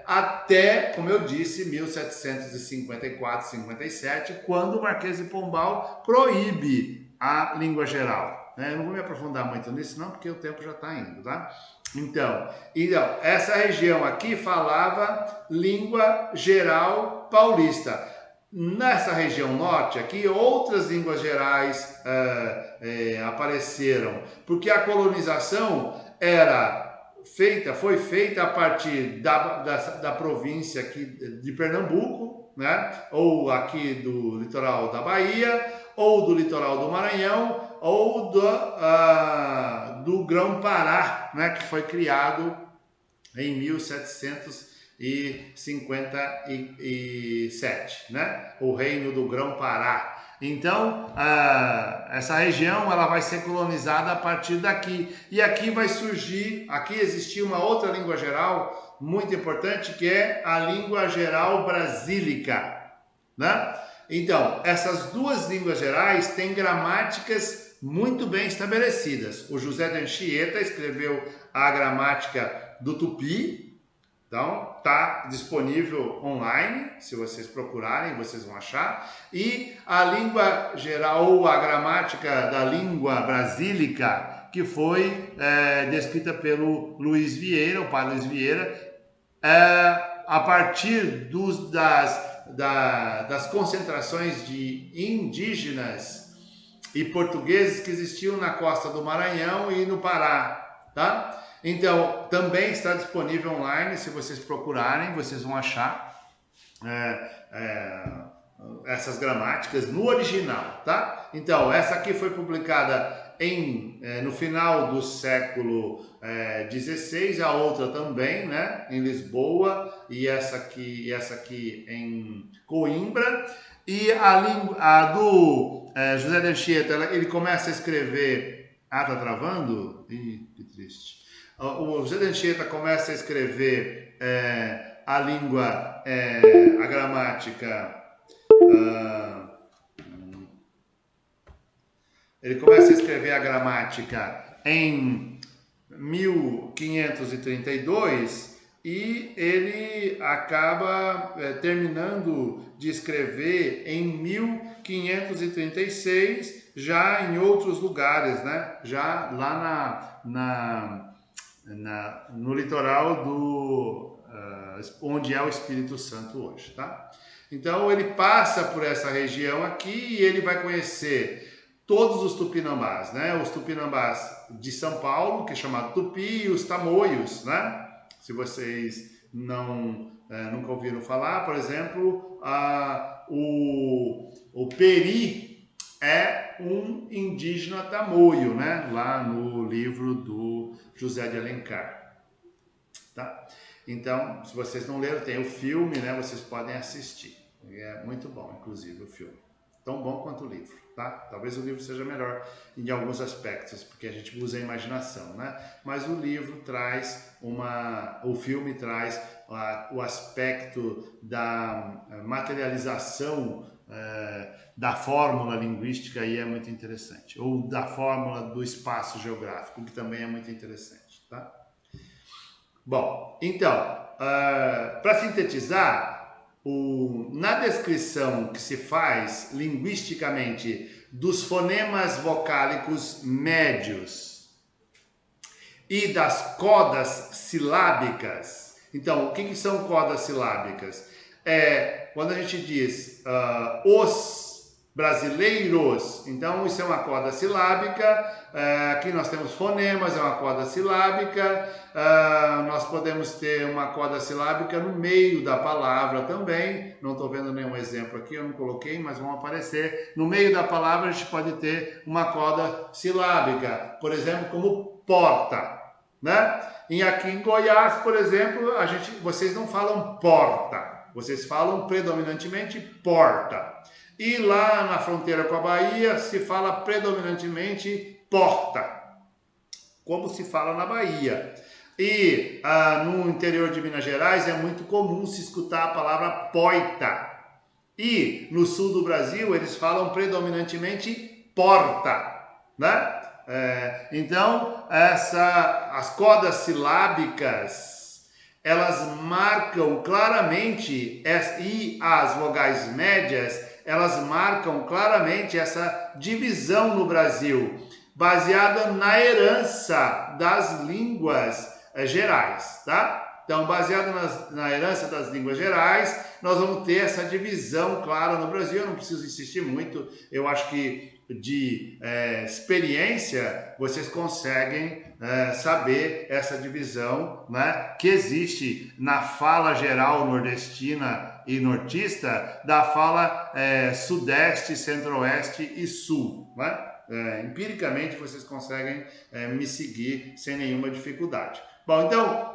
até, como eu disse, 1754, 57, quando o Marquês de Pombal proíbe a língua geral. Eu não vou me aprofundar muito nisso não, porque o tempo já está indo, tá? Então, essa região aqui falava língua geral paulista. Nessa região norte aqui, outras línguas gerais apareceram, porque a colonização foi feita a partir da província aqui de Pernambuco, né? Ou aqui do litoral da Bahia, ou do litoral do Maranhão, ou do Grão-Pará, né? Que foi criado em 1757, né? O Reino do Grão-Pará. Então, essa região ela vai ser colonizada a partir daqui. E aqui vai surgir, aqui existia uma outra língua geral muito importante, que é a língua geral brasílica, né? Então, essas duas línguas gerais têm gramáticas muito bem estabelecidas. O José de Anchieta escreveu a gramática do Tupi. Então, está disponível online, se vocês procurarem, vocês vão achar. E a língua geral, ou a gramática da língua brasílica, que foi descrita pelo Luiz Vieira, o padre Luiz Vieira, a partir das concentrações de indígenas e portugueses que existiam na costa do Maranhão e no Pará, tá? Então, também está disponível online, se vocês procurarem, vocês vão achar essas gramáticas no original, tá? Então, essa aqui foi publicada no final do século XVI, a outra também, né, em Lisboa, e essa aqui em Coimbra. E a do José de Anchieta, ele começa a escrever... Ah, tá travando? Ih, que triste. O José de Anchieta começa a escrever a gramática... Ele começa a escrever a gramática em 1532 e ele acaba terminando de escrever em 1536, já em outros lugares, né? Já lá no litoral onde é o Espírito Santo hoje, tá? Então ele passa por essa região aqui e ele vai conhecer todos os tupinambás, né? Os tupinambás de São Paulo, que é chamado Tupi, e os tamoios, né? Se vocês nunca ouviram falar, por exemplo, o Peri é um indígena tamoio, né? Lá no livro do José de Alencar, tá? Então, se vocês não leram, tem o filme, né? Vocês podem assistir. É muito bom, inclusive, o filme. Tão bom quanto o livro, tá? Talvez o livro seja melhor em alguns aspectos, porque a gente usa a imaginação, né? Mas o livro traz o filme traz o aspecto da materialização da fórmula linguística e é muito interessante. Ou da fórmula do espaço geográfico, que também é muito interessante, tá? Bom, então, para sintetizar, na descrição que se faz linguisticamente dos fonemas vocálicos médios e das codas silábicas. Então, o que são codas silábicas? Quando a gente diz os brasileiros, então isso é uma coda silábica. Aqui nós temos fonemas, é uma coda silábica. Nós podemos ter uma coda silábica no meio da palavra também. Não estou vendo nenhum exemplo aqui, eu não coloquei, mas vão aparecer. No meio da palavra a gente pode ter uma coda silábica, por exemplo, como porta, né? Aqui em Goiás, por exemplo, vocês não falam porta, vocês falam predominantemente porta. E lá na fronteira com a Bahia se fala predominantemente porta, como se fala na Bahia. E no interior de Minas Gerais é muito comum se escutar a palavra poita. E no sul do Brasil eles falam predominantemente porta, né? Então, as codas silábicas, elas marcam claramente, e as vogais médias, elas marcam claramente essa divisão no Brasil, baseada na herança das línguas gerais, tá? Então, baseado na herança das línguas gerais, nós vamos ter essa divisão clara no Brasil. Eu não preciso insistir muito, eu acho que de experiência vocês conseguem saber essa divisão, né, que existe na fala geral nordestina e nortista da fala sudeste, centro-oeste e sul, né? Empiricamente vocês conseguem me seguir sem nenhuma dificuldade. Bom, então,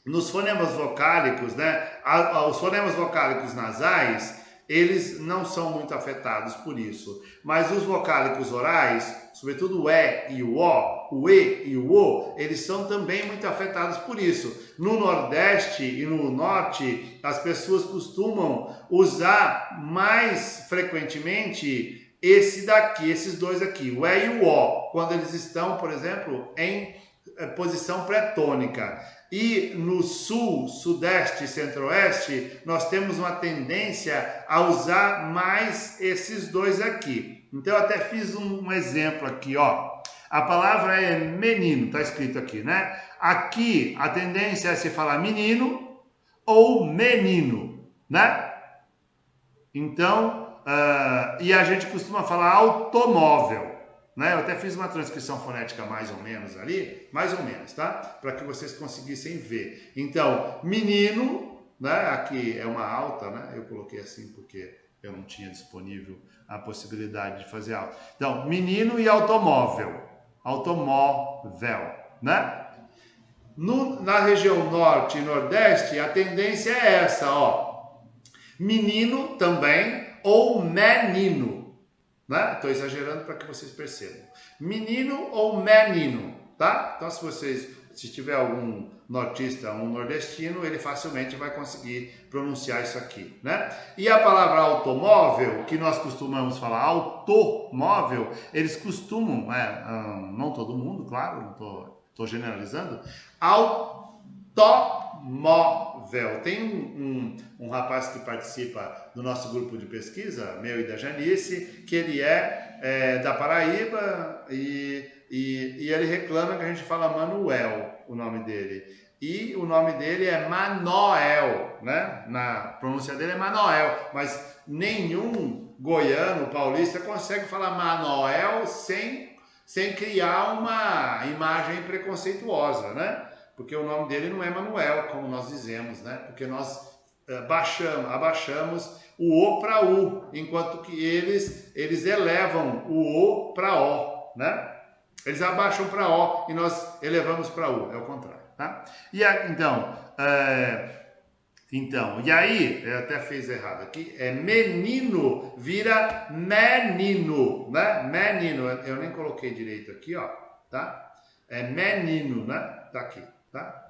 nos fonemas vocálicos, né, os fonemas vocálicos nasais, eles não são muito afetados por isso, mas os vocálicos orais, sobretudo o E e o E e o O, eles são também muito afetados por isso. No Nordeste e no Norte, as pessoas costumam usar mais frequentemente esses dois aqui, o E e o O, quando eles estão, por exemplo, em posição pré-tônica. E no sul, sudeste e centro-oeste, nós temos uma tendência a usar mais esses dois aqui. Então, eu até fiz um exemplo aqui, ó. A palavra é menino, tá escrito aqui, né? Aqui, a tendência é se falar menino ou menino, né? Então, e a gente costuma falar automóvel. Né? Eu até fiz uma transcrição fonética mais ou menos ali, mais ou menos, tá? Para que vocês conseguissem ver. Então, menino, né? Aqui é uma alta, né? Eu coloquei assim porque eu não tinha disponível a possibilidade de fazer alta. Então, menino e automóvel, né? Na região norte e nordeste, a tendência é essa, ó. Menino também ou menino. Né? Estou exagerando para que vocês percebam. Menino ou menino, tá? Então, se tiver algum nortista, um nordestino, ele facilmente vai conseguir pronunciar isso aqui, né? E a palavra automóvel, que nós costumamos falar automóvel, eles costumam, não todo mundo, claro, não estou generalizando, automóvel. Tem um rapaz que participa do nosso grupo de pesquisa, meu e da Janice, que ele é da Paraíba e ele reclama que a gente fala Manuel, o nome dele. E o nome dele é Manoel, né? Na pronúncia dele é Manoel, mas nenhum goiano, paulista consegue falar Manoel sem criar uma imagem preconceituosa, né? Porque o nome dele não é Manuel, como nós dizemos, né? Porque nós abaixamos o O para U, enquanto que eles elevam o O para O, né? Eles abaixam para O e nós elevamos para U, é o contrário. tá? Então, e aí, eu até fiz errado aqui, menino vira menino, né? Menino, eu nem coloquei direito aqui, ó, tá? É menino, né? Tá aqui, tá?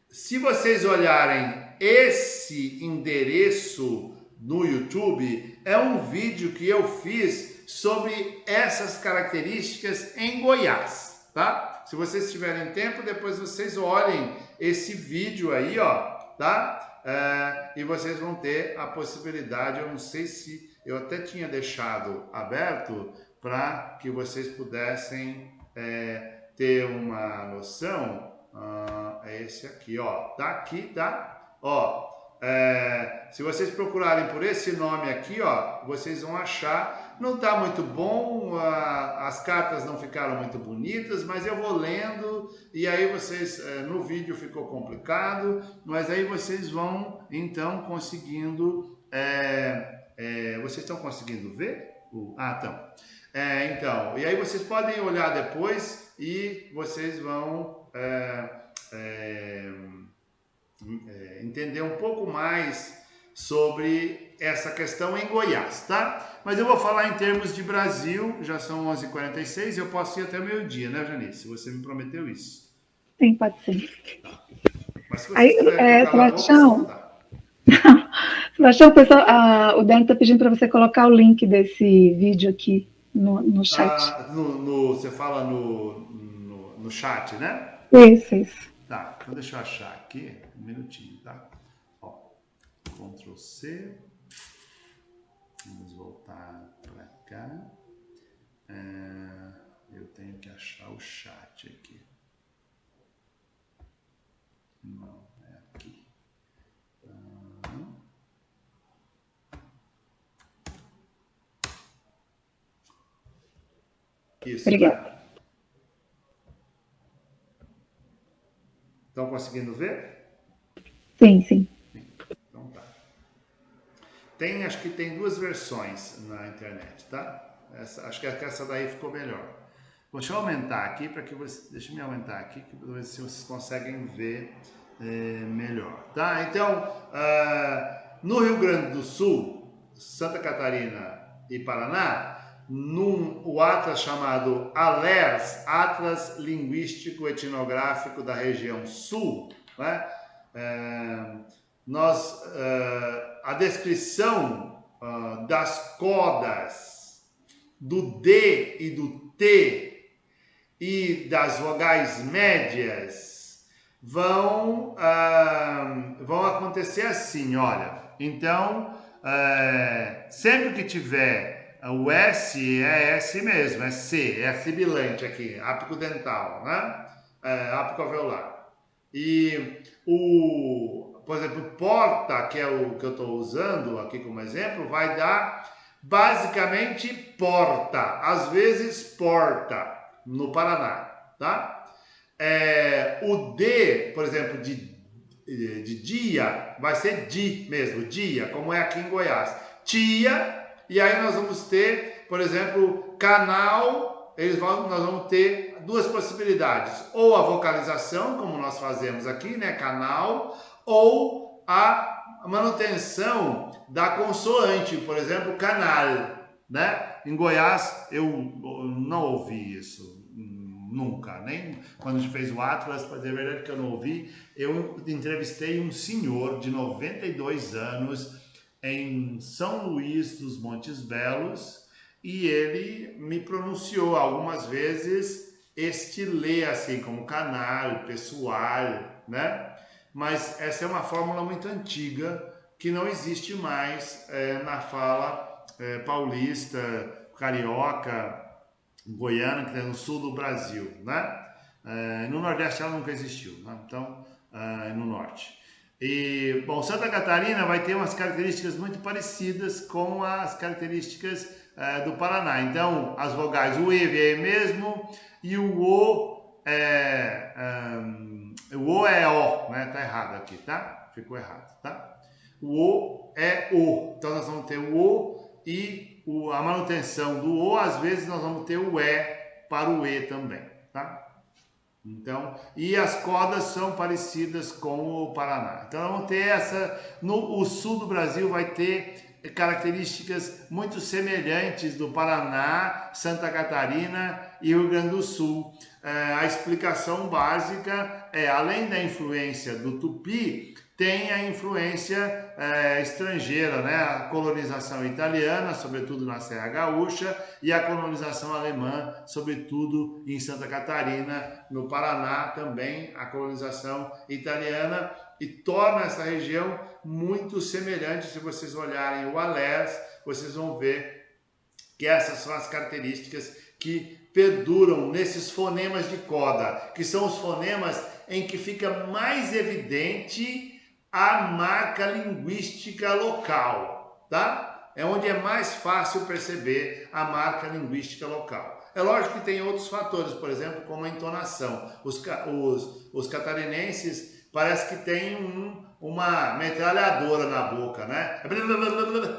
Se vocês olharem esse endereço no YouTube, é um vídeo que eu fiz sobre essas características em Goiás, tá? Se vocês tiverem tempo, depois vocês olhem esse vídeo aí, ó, tá? E vocês vão ter a possibilidade, eu não sei se eu até tinha deixado aberto para que vocês pudessem ter uma noção. É esse aqui, ó, tá aqui, tá? Ó, se vocês procurarem por esse nome aqui, ó, vocês vão achar. Não tá muito bom, as cartas não ficaram muito bonitas, mas eu vou lendo e aí vocês, no vídeo ficou complicado, mas aí vocês vão então conseguindo, vocês estão conseguindo ver? Estão. Então, e aí vocês podem olhar depois e vocês vão entender um pouco mais sobre essa questão em Goiás, tá? Mas eu vou falar em termos de Brasil, já são 11h46 e eu posso ir até meio-dia, né, Janice? Você me prometeu isso. Sim, pode ser. Mas se você quiser Sebastião, Sebastião, o Dani está pedindo para você colocar o link desse vídeo aqui no chat. Você fala no chat, né? Isso. Tá, então deixa eu achar aqui, um minutinho, tá? Ó, Ctrl C, vamos voltar para cá, eu tenho que achar o chat aqui, não, é aqui, isso, obrigada. Né? Estão conseguindo ver? Sim. Então tá. Acho que tem duas versões na internet, tá? Acho que essa daí ficou melhor. Deixa eu aumentar aqui para que você. Deixa eu me aumentar aqui para ver se vocês conseguem ver melhor, tá? Então, no Rio Grande do Sul, Santa Catarina e Paraná, o atlas chamado ALERS, Atlas Linguístico Etnográfico da Região Sul, né? A descrição das codas do D e do T e das vogais médias vão acontecer assim, olha. Então, sempre que tiver o S é S mesmo, é C, é sibilante aqui, ápico dental, né? Ápico alveolar. E por exemplo, porta, que é o que eu estou usando aqui como exemplo, vai dar basicamente porta, às vezes porta, no Paraná, tá? O D, por exemplo, de dia, vai ser di mesmo, dia, como é aqui em Goiás. Tia. E aí nós vamos ter, por exemplo, canal, nós vamos ter duas possibilidades. Ou a vocalização, como nós fazemos aqui, né, canal, ou a manutenção da consoante, por exemplo, canal, né? Em Goiás eu não ouvi isso, nunca, nem quando a gente fez o Atlas, para dizer a verdade que eu não ouvi. Eu entrevistei um senhor de 92 anos, em São Luís dos Montes Belos, e ele me pronunciou algumas vezes este lê, assim como canal, pessoal, né? Mas essa é uma fórmula muito antiga que não existe mais na fala paulista, carioca, goiana, que é no sul do Brasil, né? No Nordeste ela nunca existiu, né? Então, no Norte. E, bom, Santa Catarina vai ter umas características muito parecidas com as características do Paraná. Então, as vogais, o E é mesmo, e o O é O, né? Tá errado aqui, tá? Ficou errado, tá? O O é O. Então, nós vamos ter o O e a manutenção do O, às vezes nós vamos ter o E para o E também, tá? Então, e as cordas são parecidas com o Paraná. Então, vamos ter o sul do Brasil vai ter características muito semelhantes do Paraná, Santa Catarina e Rio Grande do Sul. A explicação básica é, além da influência do Tupi, tem a influência estrangeira, né? A colonização italiana, sobretudo na Serra Gaúcha, e a colonização alemã, sobretudo em Santa Catarina, no Paraná também, a colonização italiana, e torna essa região muito semelhante. Se vocês olharem o Alés, vocês vão ver que essas são as características que perduram nesses fonemas de coda, que são os fonemas em que fica mais evidente a marca linguística local, tá? É onde é mais fácil perceber a marca linguística local. É lógico que tem outros fatores, por exemplo, como a entonação. Os catarinenses parece que tem uma metralhadora na boca, né?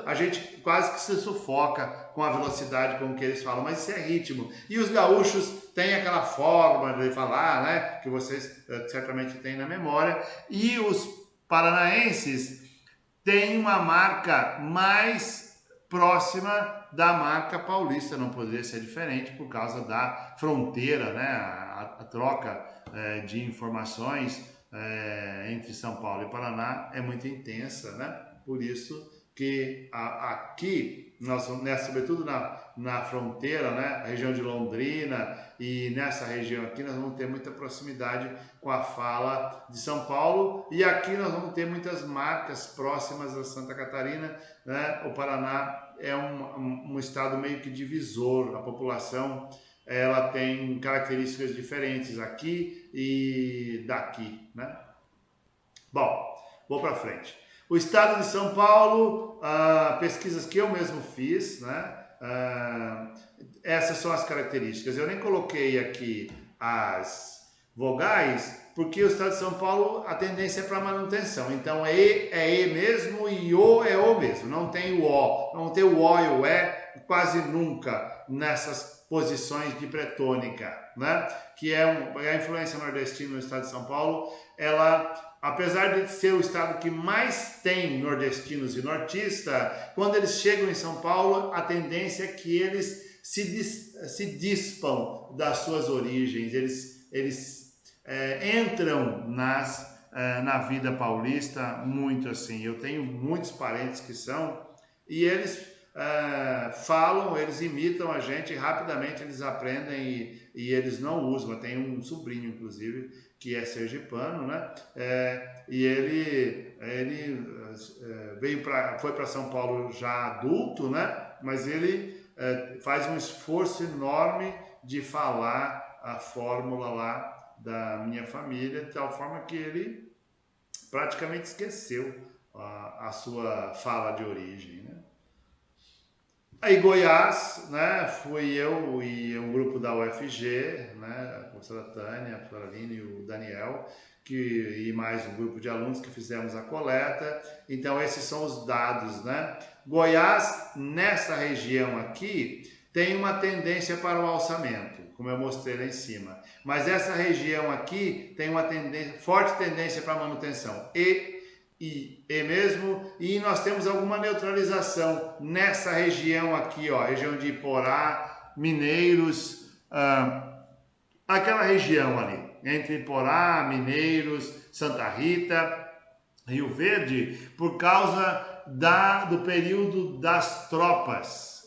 A gente quase que se sufoca com a velocidade com que eles falam, mas isso é ritmo. E os gaúchos têm aquela forma de falar, né? Que vocês certamente têm na memória. E os paranaenses têm uma marca mais próxima da marca paulista, não poderia ser diferente por causa da fronteira, né? A troca de informações entre São Paulo e Paraná é muito intensa, né? Por isso que aqui, sobretudo na fronteira, né? A região de Londrina e nessa região aqui, nós vamos ter muita proximidade com a fala de São Paulo, e aqui nós vamos ter muitas marcas próximas a Santa Catarina, né? O Paraná é um estado meio que divisor, a população ela tem características diferentes aqui e daqui, né? Bom, vou para frente. O estado de São Paulo, pesquisas que eu mesmo fiz, né? Essas são as características. Eu nem coloquei aqui as vogais, porque o estado de São Paulo, a tendência é para manutenção. Então, é E mesmo e O é O mesmo. Não tem o O. Não tem o O e o E quase nunca nessas posições de pretônica, né? Que é a influência nordestina no estado de São Paulo. Ela, apesar de ser o estado que mais tem nordestinos e nortistas, quando eles chegam em São Paulo, a tendência é que eles se dispam das suas origens, eles entram na vida paulista muito assim. Eu tenho muitos parentes que são, e eles falam, eles imitam a gente, rapidamente eles aprendem e eles não usam. Eu tenho um sobrinho, inclusive, que é sergipano, né? E ele foi para São Paulo já adulto, né? Mas ele faz um esforço enorme de falar a fórmula lá da minha família, de tal forma que ele praticamente esqueceu a sua fala de origem, né? Aí Goiás, né, fui eu e um grupo da UFG, né, a professora Tânia, a professora Aline e o Daniel, e mais um grupo de alunos que fizemos a coleta. Então esses são os dados, né? Goiás, nessa região aqui, tem uma tendência para o alçamento, como eu mostrei lá em cima. Mas essa região aqui tem uma forte tendência para manutenção. E mesmo, e nós temos alguma neutralização nessa região aqui, ó, região de Iporá, Mineiros, aquela região ali, entre Iporá, Mineiros, Santa Rita, Rio Verde, por causa do período das tropas,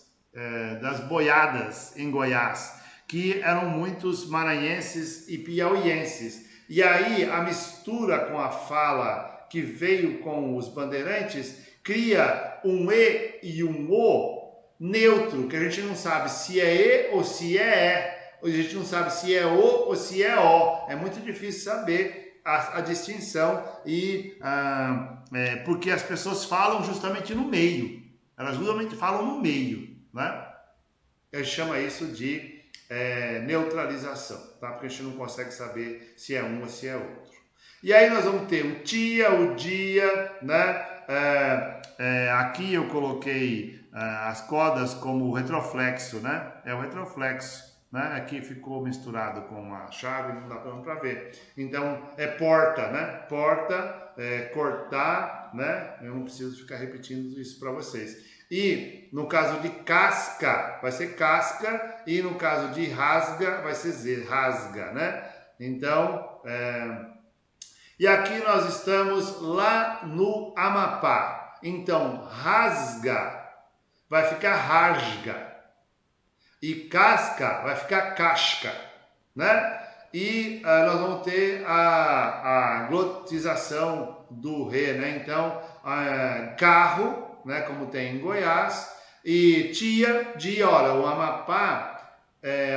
das boiadas em Goiás, que eram muitos maranhenses e piauienses. E aí a mistura com a fala que veio com os bandeirantes, cria um E e um O neutro, que a gente não sabe se é E ou se é E, a gente não sabe se é O ou se é O. É muito difícil saber a distinção, porque as pessoas falam justamente no meio, elas justamente falam no meio, né? A gente chama isso de neutralização, tá? Porque a gente não consegue saber se é um ou se é outro. E aí nós vamos ter o tia, o dia, né? Aqui eu coloquei as cordas como retroflexo, né? É o retroflexo, né? né? Aqui ficou misturado com a chave, não dá para ver. Então, é porta, né? Porta, cortar, né? Eu não preciso ficar repetindo isso para vocês. E no caso de casca, vai ser casca, e no caso de rasga, vai ser Z, rasga, né? Então, e aqui nós estamos lá no Amapá. Então, rasga vai ficar rasga. E casca vai ficar casca, né? E nós vamos ter a glotização do re, né? Então, carro, né? Como tem em Goiás, e tia, dia, olha, o Amapá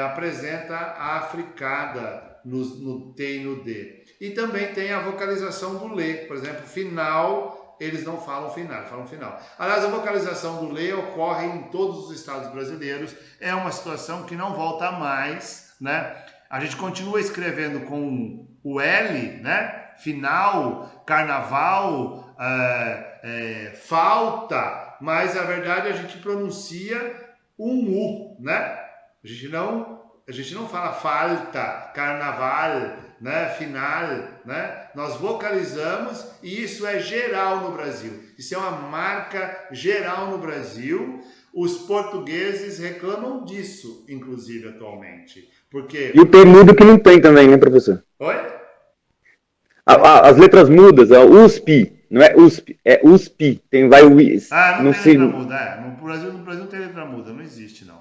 apresenta a fricada no T e no D. E também tem a vocalização do lê, por exemplo, final. Eles não falam final, falam final. Aliás, a vocalização do lê ocorre em todos os estados brasileiros. É uma situação que não volta mais, né? A gente continua escrevendo com o L, né? Final, carnaval, falta, mas na verdade a gente pronuncia um U, né? A gente não fala falta, carnaval, né, final, né? Nós vocalizamos e isso é geral no Brasil. Isso é uma marca geral no Brasil. Os portugueses reclamam disso, inclusive, atualmente. Porque... E o P mudo que não tem também, né, professor? Oi? As letras mudas, é USP, não é USP, é USP. Vai o não tem letra muda, No Brasil não tem letra muda, não existe, não.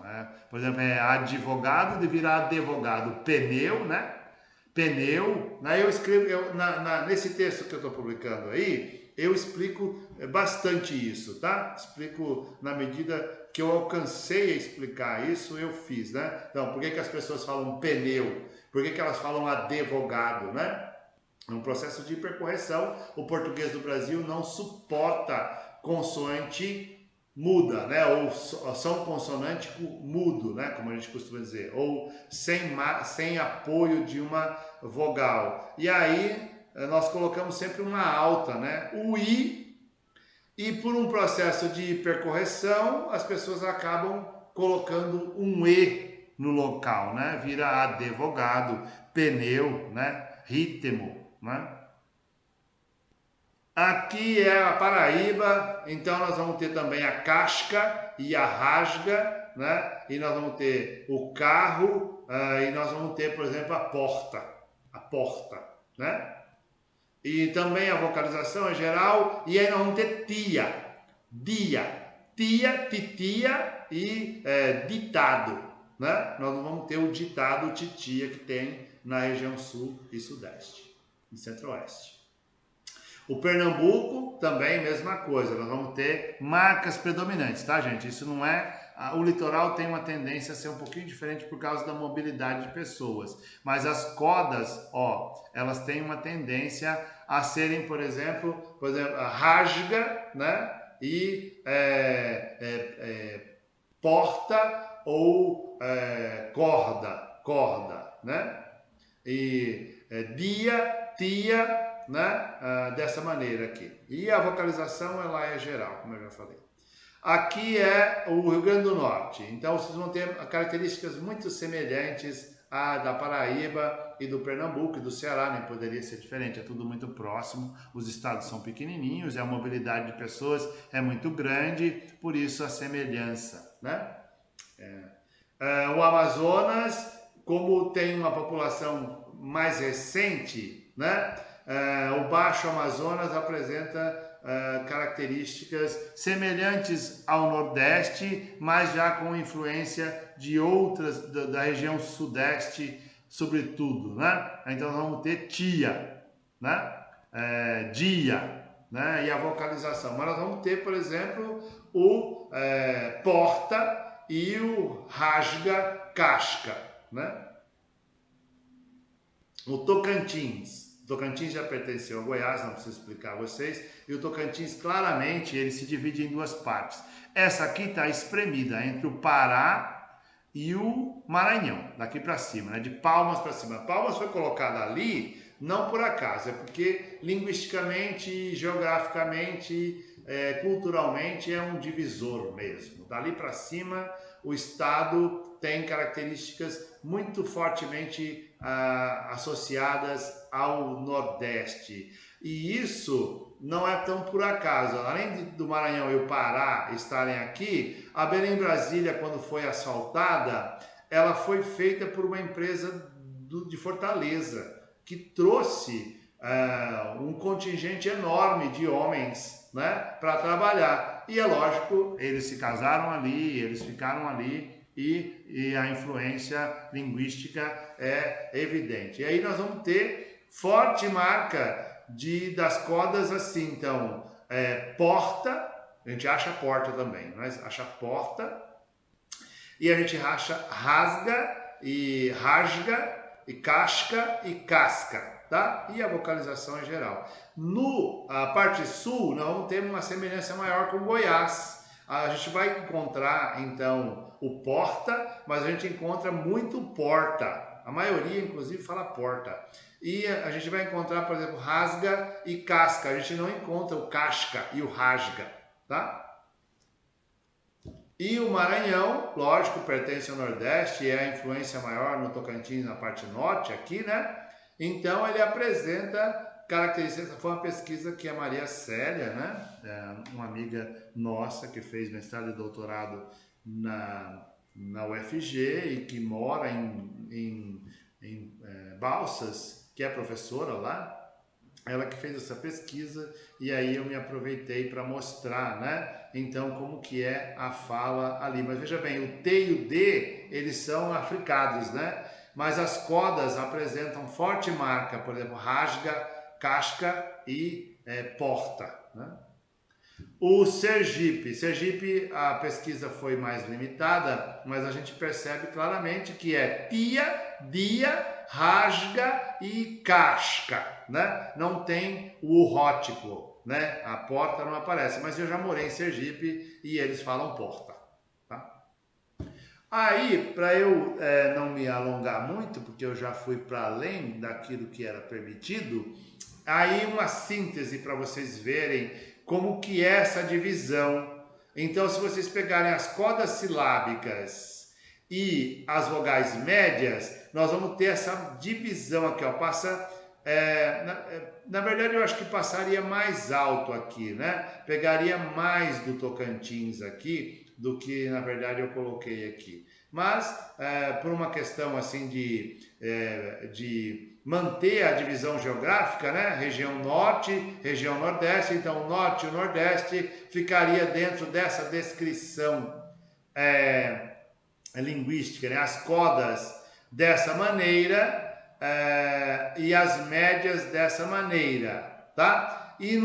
Por exemplo, advogado, de virar advogado, pneu, né? Pneu, né? Eu escrevo, nesse texto que eu estou publicando aí, eu explico bastante isso, tá? Explico na medida que eu alcancei a explicar isso, eu fiz, né? Então, por que as pessoas falam pneu? Por que elas falam advogado, né? É um processo de hipercorreção. O português do Brasil não suporta consoante muda, né? Ou som consonântico mudo, né? Como a gente costuma dizer, ou sem apoio de uma vogal. E aí nós colocamos sempre uma alta, né? O I, e por um processo de hipercorreção, as pessoas acabam colocando um E no local, né? Vira advogado, pneu, né? Ritmo, né? Aqui é a Paraíba, então nós vamos ter também a casca e a rasga, né? E nós vamos ter o carro, e nós vamos ter, por exemplo, a porta, né? E também a vocalização é geral, e aí nós vamos ter tia, dia, tia, titia e ditado, né? Nós não vamos ter o ditado titia que tem na região sul e sudeste e centro-oeste. O Pernambuco também, mesma coisa, nós vamos ter marcas predominantes, tá, gente? Isso não é... O litoral tem uma tendência a ser um pouquinho diferente por causa da mobilidade de pessoas, mas as codas, elas têm uma tendência a serem, por exemplo a rasga, né? E porta ou corda, né? E dia, tia, né? Dessa maneira aqui. E a vocalização ela é geral, como eu já falei. Aqui é o Rio Grande do Norte, então vocês vão ter características muito semelhantes à da Paraíba e do Pernambuco e do Ceará, nem poderia ser diferente, é tudo muito próximo, os estados são pequenininhos, a mobilidade de pessoas é muito grande, por isso a semelhança, né? O Amazonas, como tem uma população mais recente, né? O Baixo Amazonas apresenta características semelhantes ao Nordeste, mas já com influência de outras da região Sudeste, sobretudo, né? Então vamos ter tia, né? Dia, né? E a vocalização. Mas nós vamos ter, por exemplo, o porta e o rasga casca, né? O Tocantins já pertenceu a Goiás, não preciso explicar a vocês. E o Tocantins, claramente, ele se divide em duas partes. Essa aqui está espremida entre o Pará e o Maranhão, daqui para cima, né? De Palmas para cima. Palmas foi colocada ali, não por acaso, é porque linguisticamente, geograficamente, culturalmente é um divisor mesmo. Dali para cima, o estado tem características muito fortemente associadas ao Nordeste. E isso não é tão por acaso. Além do Maranhão e o Pará estarem aqui, a Belém Brasília, quando foi asfaltada, ela foi feita por uma empresa de Fortaleza, que trouxe um contingente enorme de homens, né, para trabalhar. E é lógico, eles se casaram ali, eles ficaram ali, e a influência linguística é evidente. E aí nós vamos ter forte marca das codas assim. Então, porta, a gente acha porta também, mas acha porta, e a gente acha rasga, e rasga, e casca e casca, tá? E a vocalização em geral. A parte sul, nós vamos ter uma semelhança maior com Goiás. A gente vai encontrar, então, o porta, mas a gente encontra muito porta. A maioria, inclusive, fala porta. E a gente vai encontrar, por exemplo, rasga e casca. A gente não encontra o casca e o rasga, tá? E o Maranhão, lógico, pertence ao Nordeste, é a influência maior no Tocantins, na parte norte aqui, né? Então ele apresenta características. Foi uma pesquisa que a Maria Célia, né, uma amiga nossa que fez mestrado e doutorado na UFG e que mora em Balsas, que é professora lá, ela que fez essa pesquisa, e aí eu me aproveitei para mostrar, né, então como que é a fala ali. Mas veja bem, o T e o D, eles são africados, né, mas as codas apresentam forte marca, por exemplo, rasga, casca e porta, né? O Sergipe, a pesquisa foi mais limitada, mas a gente percebe claramente que é pia, dia, rasga e casca, né? Não tem o rótico, né? A porta não aparece, mas eu já morei em Sergipe e eles falam porta, tá? Aí, para eu não me alongar muito, porque eu já fui para além daquilo que era permitido, aí uma síntese para vocês verem como que é essa divisão. Então, se vocês pegarem as codas silábicas e as vogais médias, nós vamos ter essa divisão aqui, ó. Passa, na verdade, eu acho que passaria mais alto aqui, né? Pegaria mais do Tocantins aqui do que, na verdade, eu coloquei aqui. Mas, por uma questão assim de manter a divisão geográfica, né? Região norte, região nordeste, então o norte e o nordeste ficaria dentro dessa descrição linguística, né? As codas dessa maneira e as médias dessa maneira, tá? E